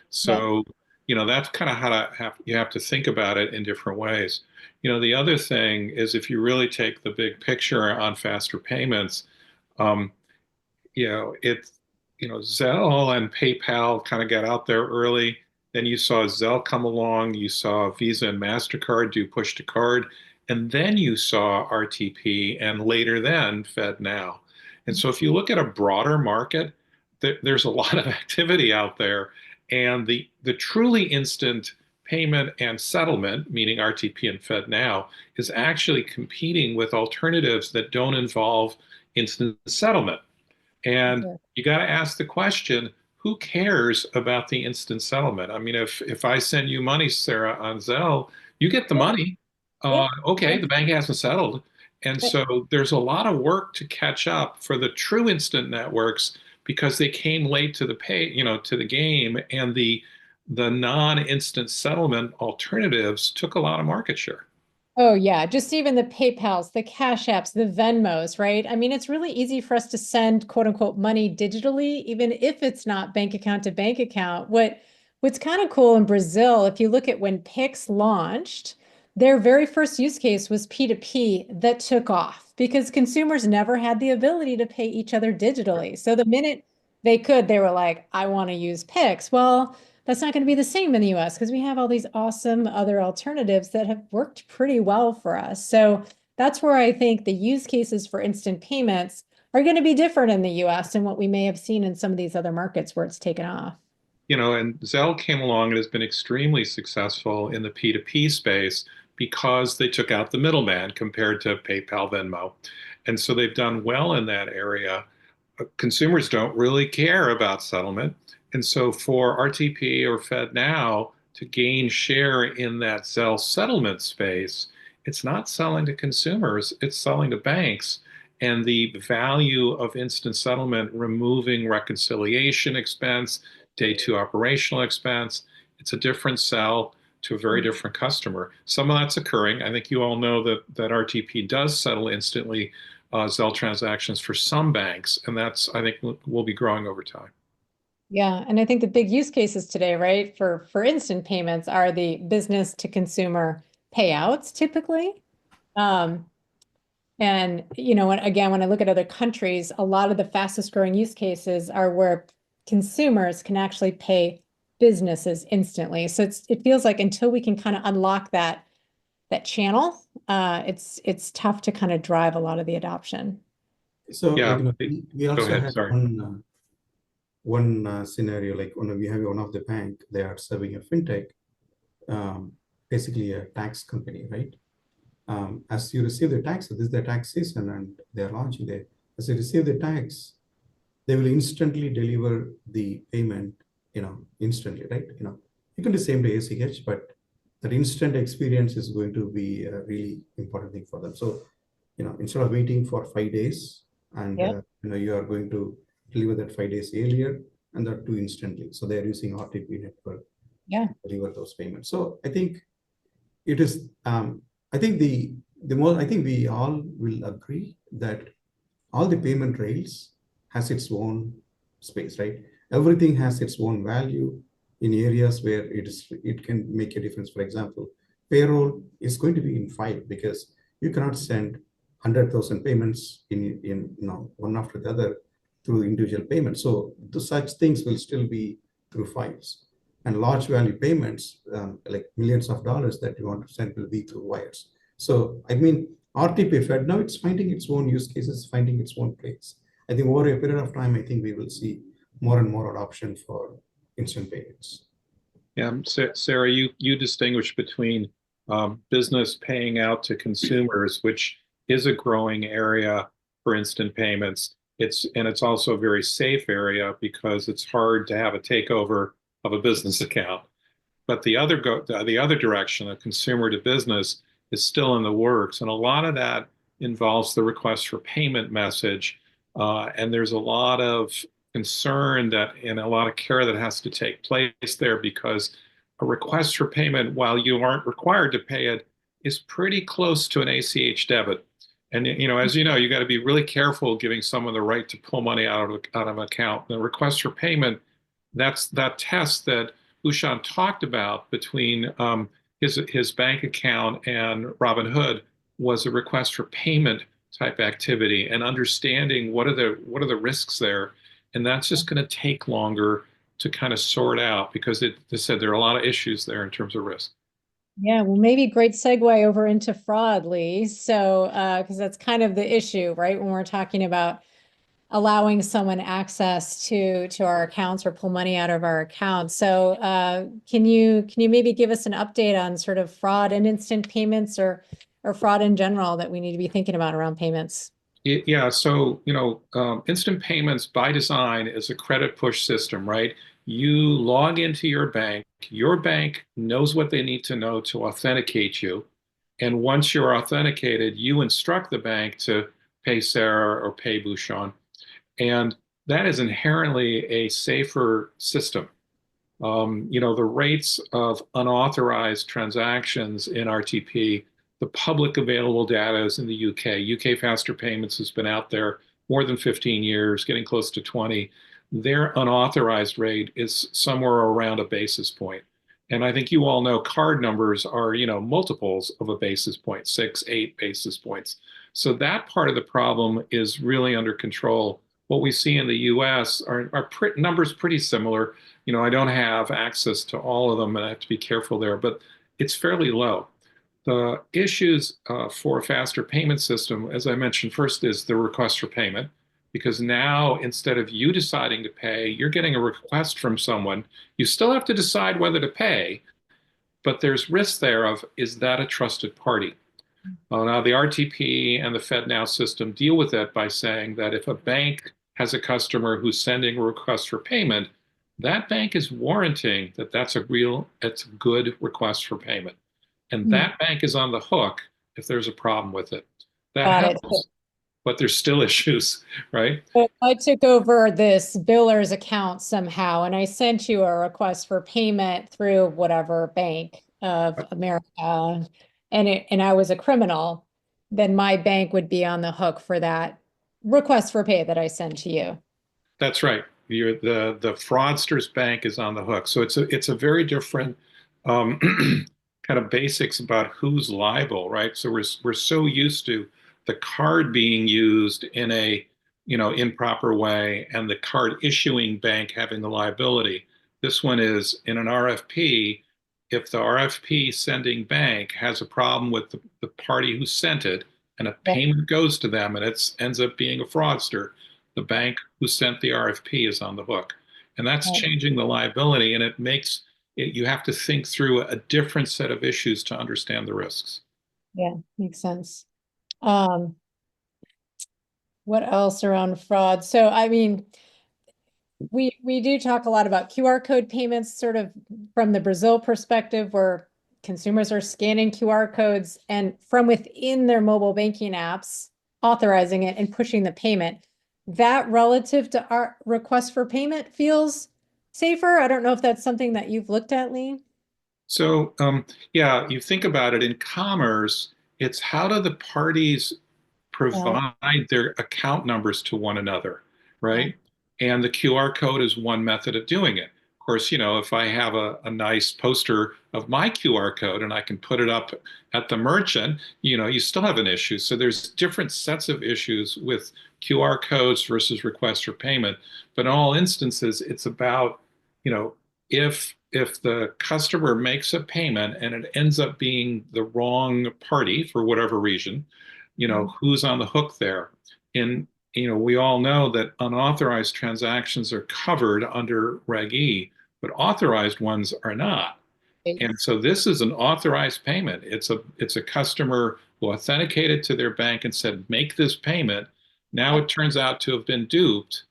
G: So, that's kind of how you have to think about it in different ways. The other thing is, if you really take the big picture on faster payments, Zelle and PayPal kind of got out there early. Then you saw Zelle come along. You saw Visa and MasterCard do push to card. And then you saw RTP, and later then FedNow. And so if you look at a broader market, there's a lot of activity out there. And the truly instant payment and settlement, meaning RTP and FedNow, is actually competing with alternatives that don't involve instant settlement. And you got to ask the question, who cares about the instant settlement? I mean, if I send you money, Sarah, on Zelle, you get the money. Okay, the bank hasn't settled. And so there's a lot of work to catch up for the true instant networks, because they came late to the game, and the non-instant settlement alternatives took a lot of market share.
C: Oh yeah, just even the PayPals, the Cash Apps, the Venmos, right? I mean, it's really easy for us to send quote unquote money digitally, even if it's not bank account to bank account. What's kind of cool in Brazil, if you look at when Pix launched, their very first use case was P2P that took off because consumers never had the ability to pay each other digitally. So the minute they could, they were like, I want to use Pix. Well, that's not going to be the same in the US because we have all these awesome other alternatives that have worked pretty well for us. So that's where I think the use cases for instant payments are going to be different in the US than what we may have seen in some of these other markets where it's taken off.
G: And Zelle came along and has been extremely successful in the P2P space because they took out the middleman compared to PayPal, Venmo. And so they've done well in that area. Consumers don't really care about settlement. And so for RTP or FedNow to gain share in that Zelle settlement space, it's not selling to consumers, it's selling to banks. And the value of instant settlement, removing reconciliation expense, day two operational expense, it's a different sell. to a very different customer. Some of that's occurring. I think you all know that RTP does settle instantly Zelle transactions for some banks, and that's, I think, will be growing over time.
C: Yeah, and I think the big use cases today, right, for instant payments are the business to consumer payouts typically. And when I look at other countries, a lot of the fastest growing use cases are where consumers can actually pay businesses instantly. So it feels like until we can kind of unlock that channel, it's tough to kind of drive a lot of the adoption.
F: So
G: Yeah.
F: we also
G: ahead,
F: had
G: sorry.
F: one scenario, like when we have one of the bank, they are serving a fintech, basically a tax company, right? As you receive the tax, this is the tax season and they're launching it. As you receive the tax, they will instantly deliver the payment, instantly, right? You can do same day ACH, but that instant experience is going to be a really important thing for them. So, instead of waiting for 5 days and, you are going to deliver that 5 days earlier and that too instantly. So they're using RTP network to deliver those payments. So I think it is, I think I think we all will agree that all the payment rails has its own space, right? Everything has its own value in areas where it can make a difference. For example, payroll is going to be in file because you cannot send 100,000 payments in one after the other through individual payments. So such things will still be through files. And large value payments, like millions of dollars that you want to send, will be through wires. So, I mean, RTP FedNow, it's finding its own use cases, finding its own place. I think over a period of time, I think we will see more and more adoption for instant payments.
G: Yeah, Sarah, you distinguish between business paying out to consumers, which is a growing area for instant payments. It's also a very safe area because it's hard to have a takeover of a business account. But the other direction, a consumer to business, is still in the works, and a lot of that involves the request for payment message, and there's a lot of concern that and a lot of care that has to take place there because a request for payment, while you aren't required to pay it, is pretty close to an ACH debit. And as you know, you got to be really careful giving someone the right to pull money out of an account. The request for payment, that's that test that Bhushan talked about between his bank account and Robinhood was a request for payment type activity and understanding what are the risks there. And that's just going to take longer to kind of sort out because they said there are a lot of issues there in terms of risk.
C: Yeah, well, maybe great segue over into fraud, Lee. So, because that's kind of the issue, right? When we're talking about allowing someone access to our accounts or pull money out of our accounts. So, can you maybe give us an update on sort of fraud and instant payments or fraud in general that we need to be thinking about around payments?
G: Yeah, so instant payments by design is a credit push system, right? You log into your bank knows what they need to know to authenticate you. And once you're authenticated, you instruct the bank to pay Sarah or pay Bhushan. And that is inherently a safer system. The rates of unauthorized transactions in RTP, the public available data is in the UK. UK Faster Payments has been out there more than 15 years, getting close to 20. Their unauthorized rate is somewhere around a basis point. And I think you all know card numbers are, multiples of a basis point, 6, 8 basis points. So that part of the problem is really under control. What we see in the US are numbers pretty similar. I don't have access to all of them and I have to be careful there, but it's fairly low. The issues for a faster payment system, as I mentioned first, is the request for payment. Because now, instead of you deciding to pay, you're getting a request from someone. You still have to decide whether to pay, but there's risk there of, is that a trusted party? Now, the RTP and the FedNow system deal with that by saying that if a bank has a customer who's sending a request for payment, that bank is warranting that it's a good request for payment. And that bank is on the hook if there's a problem with it. That helps. But there's still issues, right?
C: But I took over this biller's account somehow, and I sent you a request for payment through whatever bank. of America, and I was a criminal, then my bank would be on the hook for that request for pay that I send to you.
G: That's right. The fraudster's bank is on the hook. So it's a very different um, kind of basics about who's liable, right? So we're so used to the card being used in a improper way and the card issuing bank having the liability. This one is in an RFP. If the RFP sending bank has a problem with the party who sent it and a payment goes to them and it ends up being a fraudster, the bank who sent the RFP is on the hook. And that's changing the liability, and it makes it, you have to think through a different set of issues to understand the risks.
C: Yeah, makes sense. What else around fraud? So, I mean, we do talk a lot about QR code payments, sort of from the Brazil perspective, where consumers are scanning QR codes and from within their mobile banking apps, authorizing it and pushing the payment. That relative to our request for payment feels safer. I don't know if that's something that you've looked at, Lee.
G: So, yeah, you think about it in commerce, it's how do the parties provide their account numbers to one another, right? And the QR code is one method of doing it. Of course, if I have a nice poster of my QR code and I can put it up at the merchant, you still have an issue. So there's different sets of issues with QR codes versus requests for payment. But in all instances, it's about, if the customer makes a payment and it ends up being the wrong party for whatever reason, who's on the hook there? And, we all know that unauthorized transactions are covered under Reg E, but authorized ones are not. And so this is an authorized payment. It's a customer who authenticated to their bank and said, make this payment. Now it turns out to have been duped.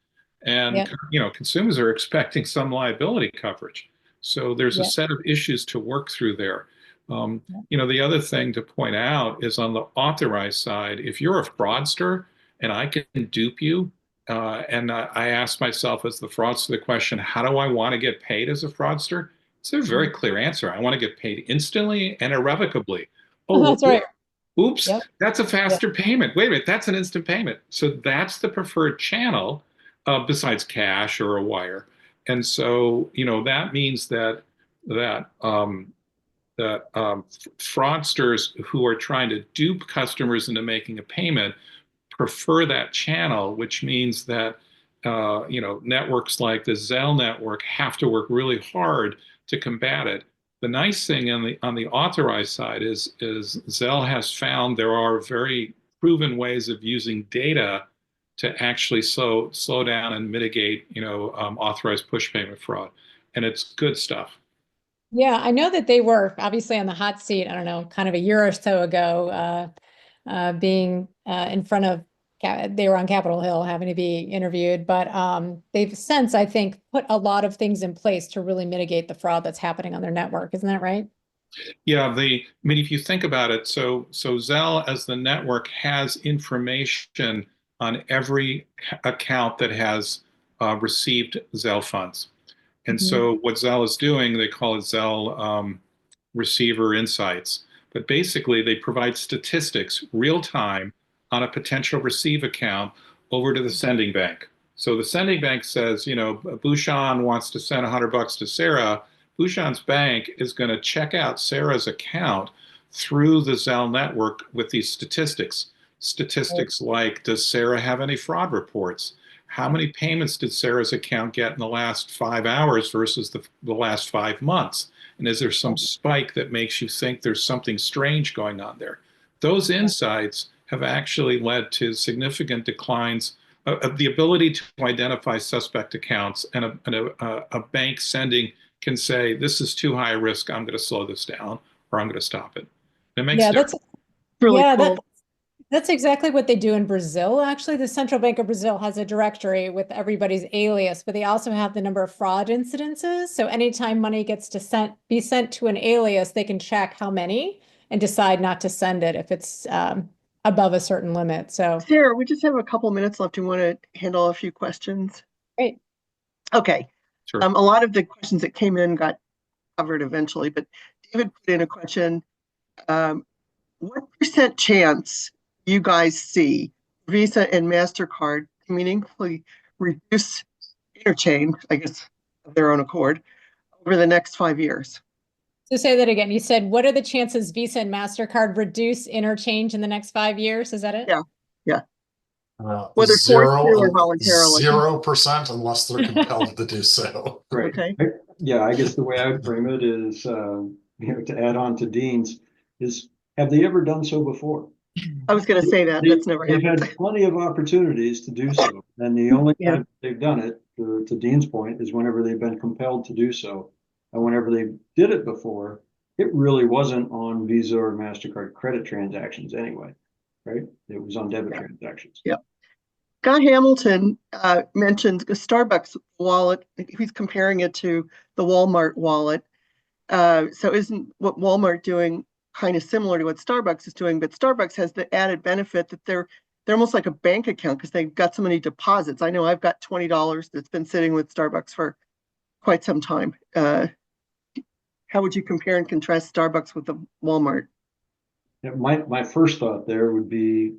G: And, consumers are expecting some liability coverage. So there's a set of issues to work through there. The other thing to point out is on the authorized side, if you're a fraudster and I can dupe you, and I ask myself as the fraudster the question, how do I want to get paid as a fraudster? It's a very clear answer. I want to get paid instantly and irrevocably. Oh,
C: that's right.
G: Oops, that's a faster payment. Wait a minute, that's an instant payment. So that's the preferred channel besides cash or a wire. And so, that means that fraudsters who are trying to dupe customers into making a payment prefer that channel, which means that networks like the Zelle network have to work really hard to combat it. The nice thing on the authorized side is Zelle has found there are very proven ways of using data to actually slow down and mitigate authorized push payment fraud, and it's good stuff.
C: Yeah, I know that they were obviously on the hot seat, I don't know, kind of a year or so ago, being in front of, they were on Capitol Hill having to be interviewed, but they've since, I think, put a lot of things in place to really mitigate the fraud that's happening on their network. Isn't that right?
G: Yeah, if you think about it, so Zelle as the network has information on every account that has received Zelle funds. And so what Zelle is doing, they call it Zelle Receiver Insights. But basically, they provide statistics real time on a potential receive account over to the sending bank. So the sending bank says, Bouchon wants to send $100 to Sarah. Bouchon's bank is going to check out Sarah's account through the Zelle network with these statistics. Statistics like, does Sarah have any fraud reports? How many payments did Sarah's account get in the last 5 hours versus the last 5 months? And is there some spike that makes you think there's something strange going on there? Those insights have actually led to significant declines of the ability to identify suspect accounts, and a bank sending can say, this is too high a risk, I'm going to slow this down, or I'm going to stop it. It makes
C: that's
A: really cool.
C: That's exactly what they do in Brazil. Actually, the Central Bank of Brazil has a directory with everybody's alias, but they also have the number of fraud incidences. So anytime money gets to be sent to an alias, they can check how many and decide not to send it if it's above a certain limit. So,
A: Sarah, we just have a couple minutes left. You want to handle a few questions?
C: great.
A: Okay.
G: Sure.
A: A lot of the questions that came in got covered eventually, but David put in a question. What percent chance you guys see Visa and MasterCard to meaningfully reduce interchange, I guess, of their own accord over the next 5 years?
C: So say that again. You said, what are the chances Visa and MasterCard reduce interchange in the next 5 years? Is that it?
A: Yeah.
D: Zero,
A: Whether forced to or voluntarily.
D: 0% unless they're compelled to do so.
E: Right.
A: Okay.
E: Yeah, I guess the way I would frame it is, to add on to Dean's, is have they ever done so before?
A: I was going to say that. That's never
E: They've
A: happened.
E: had plenty of opportunities to do so. And the only
A: Yeah.
E: time they've done it, to Dean's point, is whenever they've been compelled to do so. And whenever they did it before, it really wasn't on Visa or MasterCard credit transactions anyway, right? It was on debit transactions.
A: Yeah. Scott Hamilton mentioned a Starbucks wallet. He's comparing it to the Walmart wallet. So isn't what Walmart doing kind of similar to what Starbucks is doing? But Starbucks has the added benefit that they're almost like a bank account because they've got so many deposits. I know I've got $20 that's been sitting with Starbucks for quite some time. How would you compare and contrast Starbucks with the Walmart?
E: Yeah, my first thought there would be,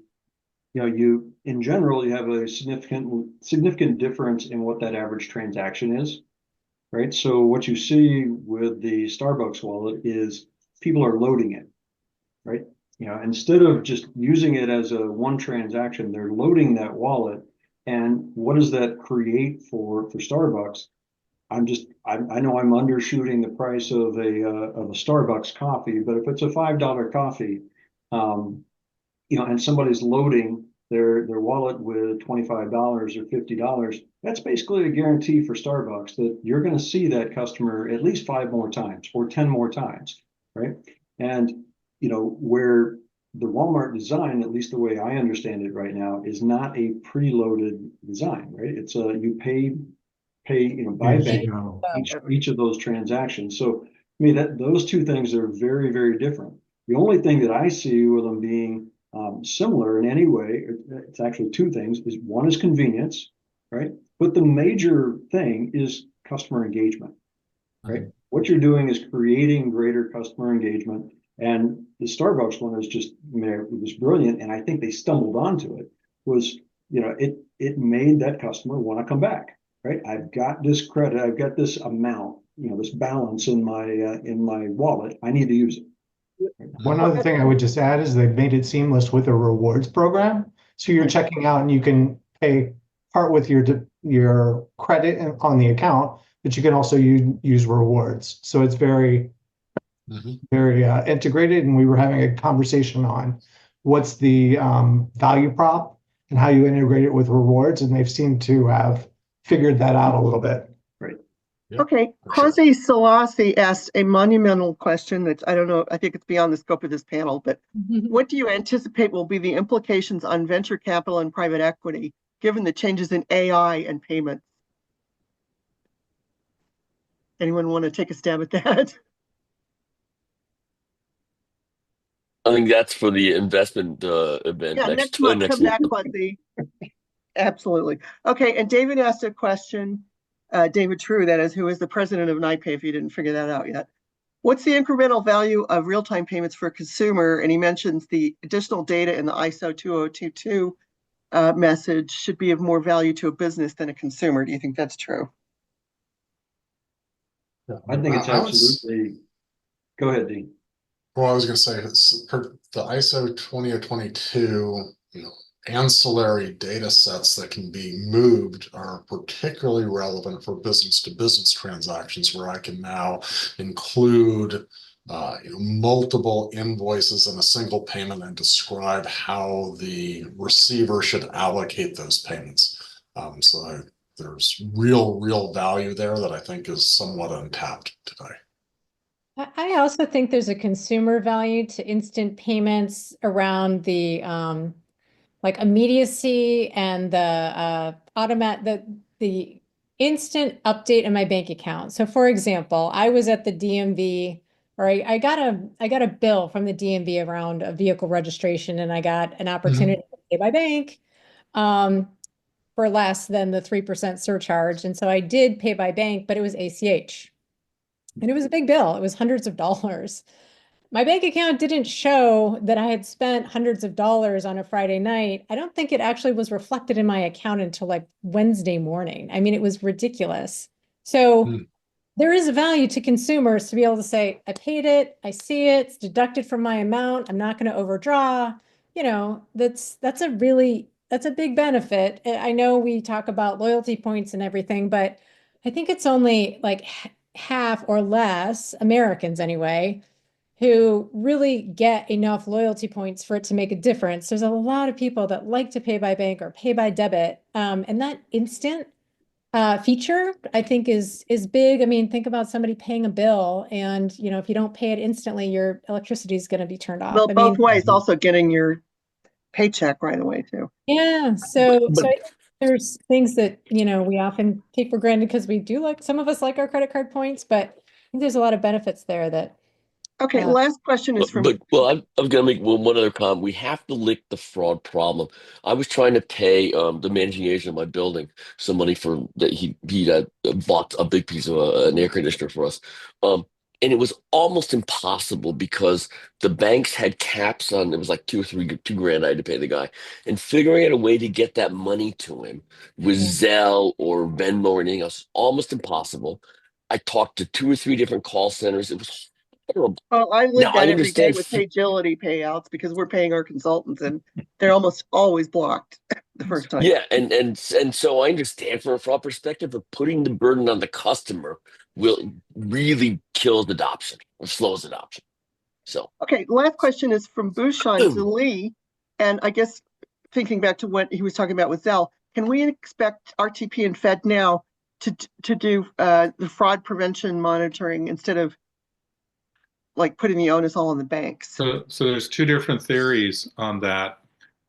E: in general, you have a significant difference in what that average transaction is, right? So what you see with the Starbucks wallet is people are loading it, right? Instead of just using it as a one transaction, they're loading that wallet. And what does that create for Starbucks? I know I'm undershooting the price of a Starbucks coffee, but if it's a $5 coffee, and somebody's loading their wallet with $25 or $50, that's basically a guarantee for Starbucks that you're going to see that customer at least 5 more times or 10 more times, right? And where the Walmart design, at least the way I understand it right now, is not a preloaded design, right? It's you pay by bank each of those transactions. So I mean that those two things are very, very different. The only thing that I see with them being similar in any way, it's actually two things, is one is convenience, right? But the major thing is customer engagement, right? What you're doing is creating greater customer engagement. And the Starbucks one is just, it was brilliant. And I think they stumbled onto it, was, it made that customer want to come back, right? I've got this credit, I've got this amount, this balance in my wallet. I need to use it.
H: One other thing I would just add is they've made it seamless with a rewards program. So you're checking out and you can pay part with your credit on the account, but you can also use rewards. So it's very, very integrated. And we were having a conversation on what's the value prop and how you integrate it with rewards. And they've seemed to have figured that out a little bit.
A: Okay, Jose Selassie asked a monumental question that I don't know, I think it's beyond the scope of this panel, but what do you anticipate will be the implications on venture capital and private equity, given the changes in AI and payments? Anyone want to take a stab at that?
B: I think that's for the investment event
A: Yeah, next month, come back, Quincy. Absolutely. Okay, and David asked a question. David True, that is, who is the president of NIPE, if you didn't figure that out yet. What's the incremental value of real-time payments for a consumer? And he mentions the additional data in the ISO 2022 message should be of more value to a business than a consumer. Do you think that's true?
E: I think it's absolutely. Go ahead, Dean.
D: Well, I was going to say the ISO 2022, ancillary data sets that can be moved are particularly relevant for business to business transactions, where I can now include multiple invoices in a single payment and describe how the receiver should allocate those payments. There's real value there that I think is somewhat untapped today.
C: I also think there's a consumer value to instant payments around the like immediacy and the the instant update in my bank account. So for example, I was at the DMV, or I got a bill from the DMV around a vehicle registration, and I got an opportunity to pay by bank for less than the 3% surcharge. And so I did pay by bank, but it was ACH. And it was a big bill. It was hundreds of dollars. My bank account didn't show that I had spent hundreds of dollars on a Friday night. I don't think it actually was reflected in my account until like Wednesday morning. I mean, it was ridiculous. So there is a value to consumers to be able to say, I paid it, I see it, it's deducted from my amount, I'm not going to overdraw. You know, that's a big benefit. I know we talk about loyalty points and everything, but I think it's only like half or less, Americans anyway, who really get enough loyalty points for it to make a difference. There's a lot of people that like to pay by bank or pay by debit. And that instant feature, I think is big. I mean, think about somebody paying a bill and, you know, if you don't pay it instantly, your electricity is going to be turned off.
A: Well,
C: I
A: both
C: mean,
A: ways, also getting your paycheck right away too.
C: yeah. So
B: But
C: I think there's things that, you know, we often take for granted because we do like, some of us like our credit card points, but I think there's a lot of benefits there that,
A: Okay, last question is from,
B: well, I'm gonna make one other comment. We have to lick the fraud problem. I was trying to pay the managing agent of my building some money for that he bought a big piece of an air conditioner for us, and it was almost impossible because the banks had caps on. It was like two grand I had to pay the guy, and figuring out a way to get that money to him with Zelle or Venmo or anything else almost impossible. I talked to 2 or 3 different call centers. It was horrible.
A: well, I live
B: Now I
A: that every day
B: understand.
A: with Pagility payouts because we're paying our consultants and they're almost always blocked the first time.
B: Yeah, and so I understand from a fraud perspective, but putting the burden on the customer will really kill adoption or slows adoption. So
A: Okay, last question is from Bhushan to Lee. And I guess thinking back to what he was talking about with Zelle, can we expect RTP and FedNow to do the fraud prevention monitoring instead of like putting the onus all on the banks?
G: So there's two different theories on that.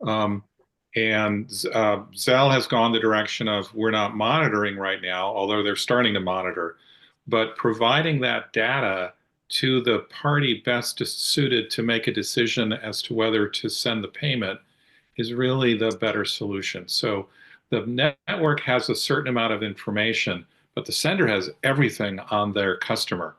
G: Zelle has gone the direction of we're not monitoring right now, although they're starting to monitor, but providing that data to the party best suited to make a decision as to whether to send the payment is really the better solution. So the network has a certain amount of information, but the sender has everything on their customer.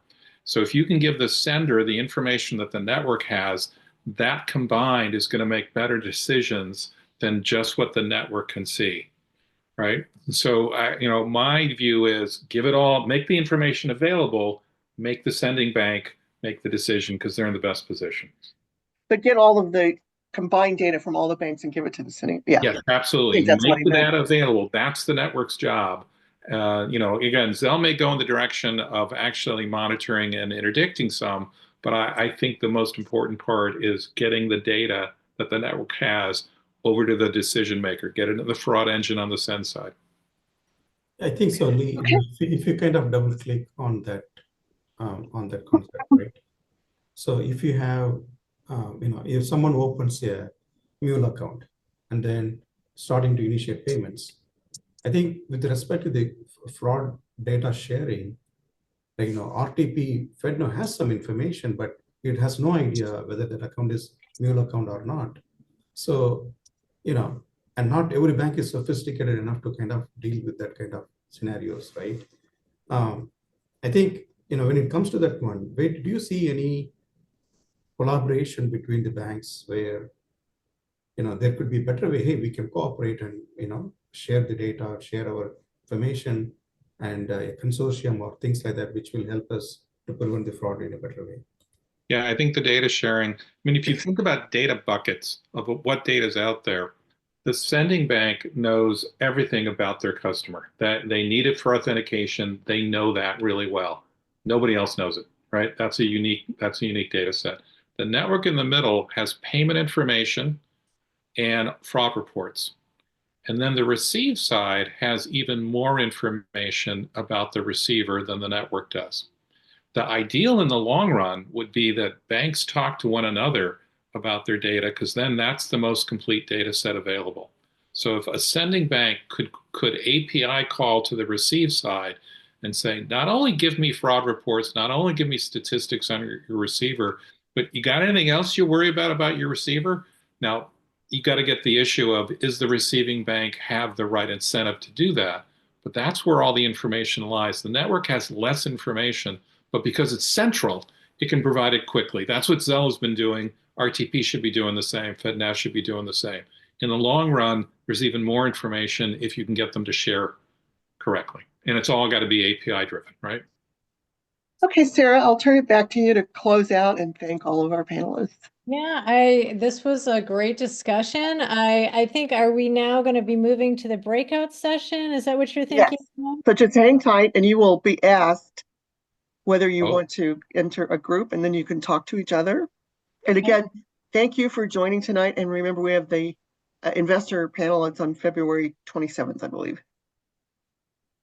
G: So if you can give the sender the information that the network has, that combined is going to make better decisions than just what the network can see, right? So, my view is give it all, make the information available, make the sending bank make the decision because they're in the best position.
A: But get all of the combined data from all the banks and give it to the city. Yeah.
G: Yes, absolutely.
A: That's what
G: Make
A: he
G: the
A: meant.
G: data available. That's the network's job. Again, Zelle may go in the direction of actually monitoring and interdicting some, but I think the most important part is getting the data that the network has over to the decision maker, get it into the fraud engine on the send side.
F: I think so, Lee.
A: Okay.
F: If you kind of double click on that concept, right? So if you have, if someone opens a mule account and then starting to initiate payments, I think with respect to the fraud data sharing, RTP FedNow has some information, but it has no idea whether that account is mule account or not. So, and not every bank is sophisticated enough to kind of deal with that kind of scenarios, right? I think, when it comes to that one, do you see any collaboration between the banks where, there could be a better way, hey, we can cooperate and, share the data, share our information and a consortium or things like that, which will help us to prevent the fraud in a better way.
G: Yeah, I think the data sharing, if you think about data buckets of what data is out there, the sending bank knows everything about their customer, that they need it for authentication. They know that really well. Nobody else knows it, right? That's a unique data set. The network in the middle has payment information and fraud reports. And then the receive side has even more information about the receiver than the network does. The ideal in the long run would be that banks talk to one another about their data, because then that's the most complete data set available. So if a sending bank could API call to the receive side and say, not only give me fraud reports, not only give me statistics on your receiver, but you got anything else you worry about your receiver? Now, you got to get the issue of, is the receiving bank have the right incentive to do that? But that's where all the information lies. The network has less information, but because it's central, it can provide it quickly. That's what Zelle's been doing. RTP should be doing the same. FedNow should be doing the same. In the long run, there's even more information if you can get them to share correctly. And it's all got to be API driven, right?
A: Okay, Sarah, I'll turn it back to you to close out and thank all of our panelists.
C: Yeah, this was a great discussion. I think, are we now going to be moving to the breakout session? Is that what you're thinking?
A: Yes. So just hang tight and you will be asked whether you
G: Oh.
A: want to enter a group, and then you can talk to each other. And
C: Okay.
A: again, thank you for joining tonight. And remember, we have the investor panel. It's on February 27th, I believe.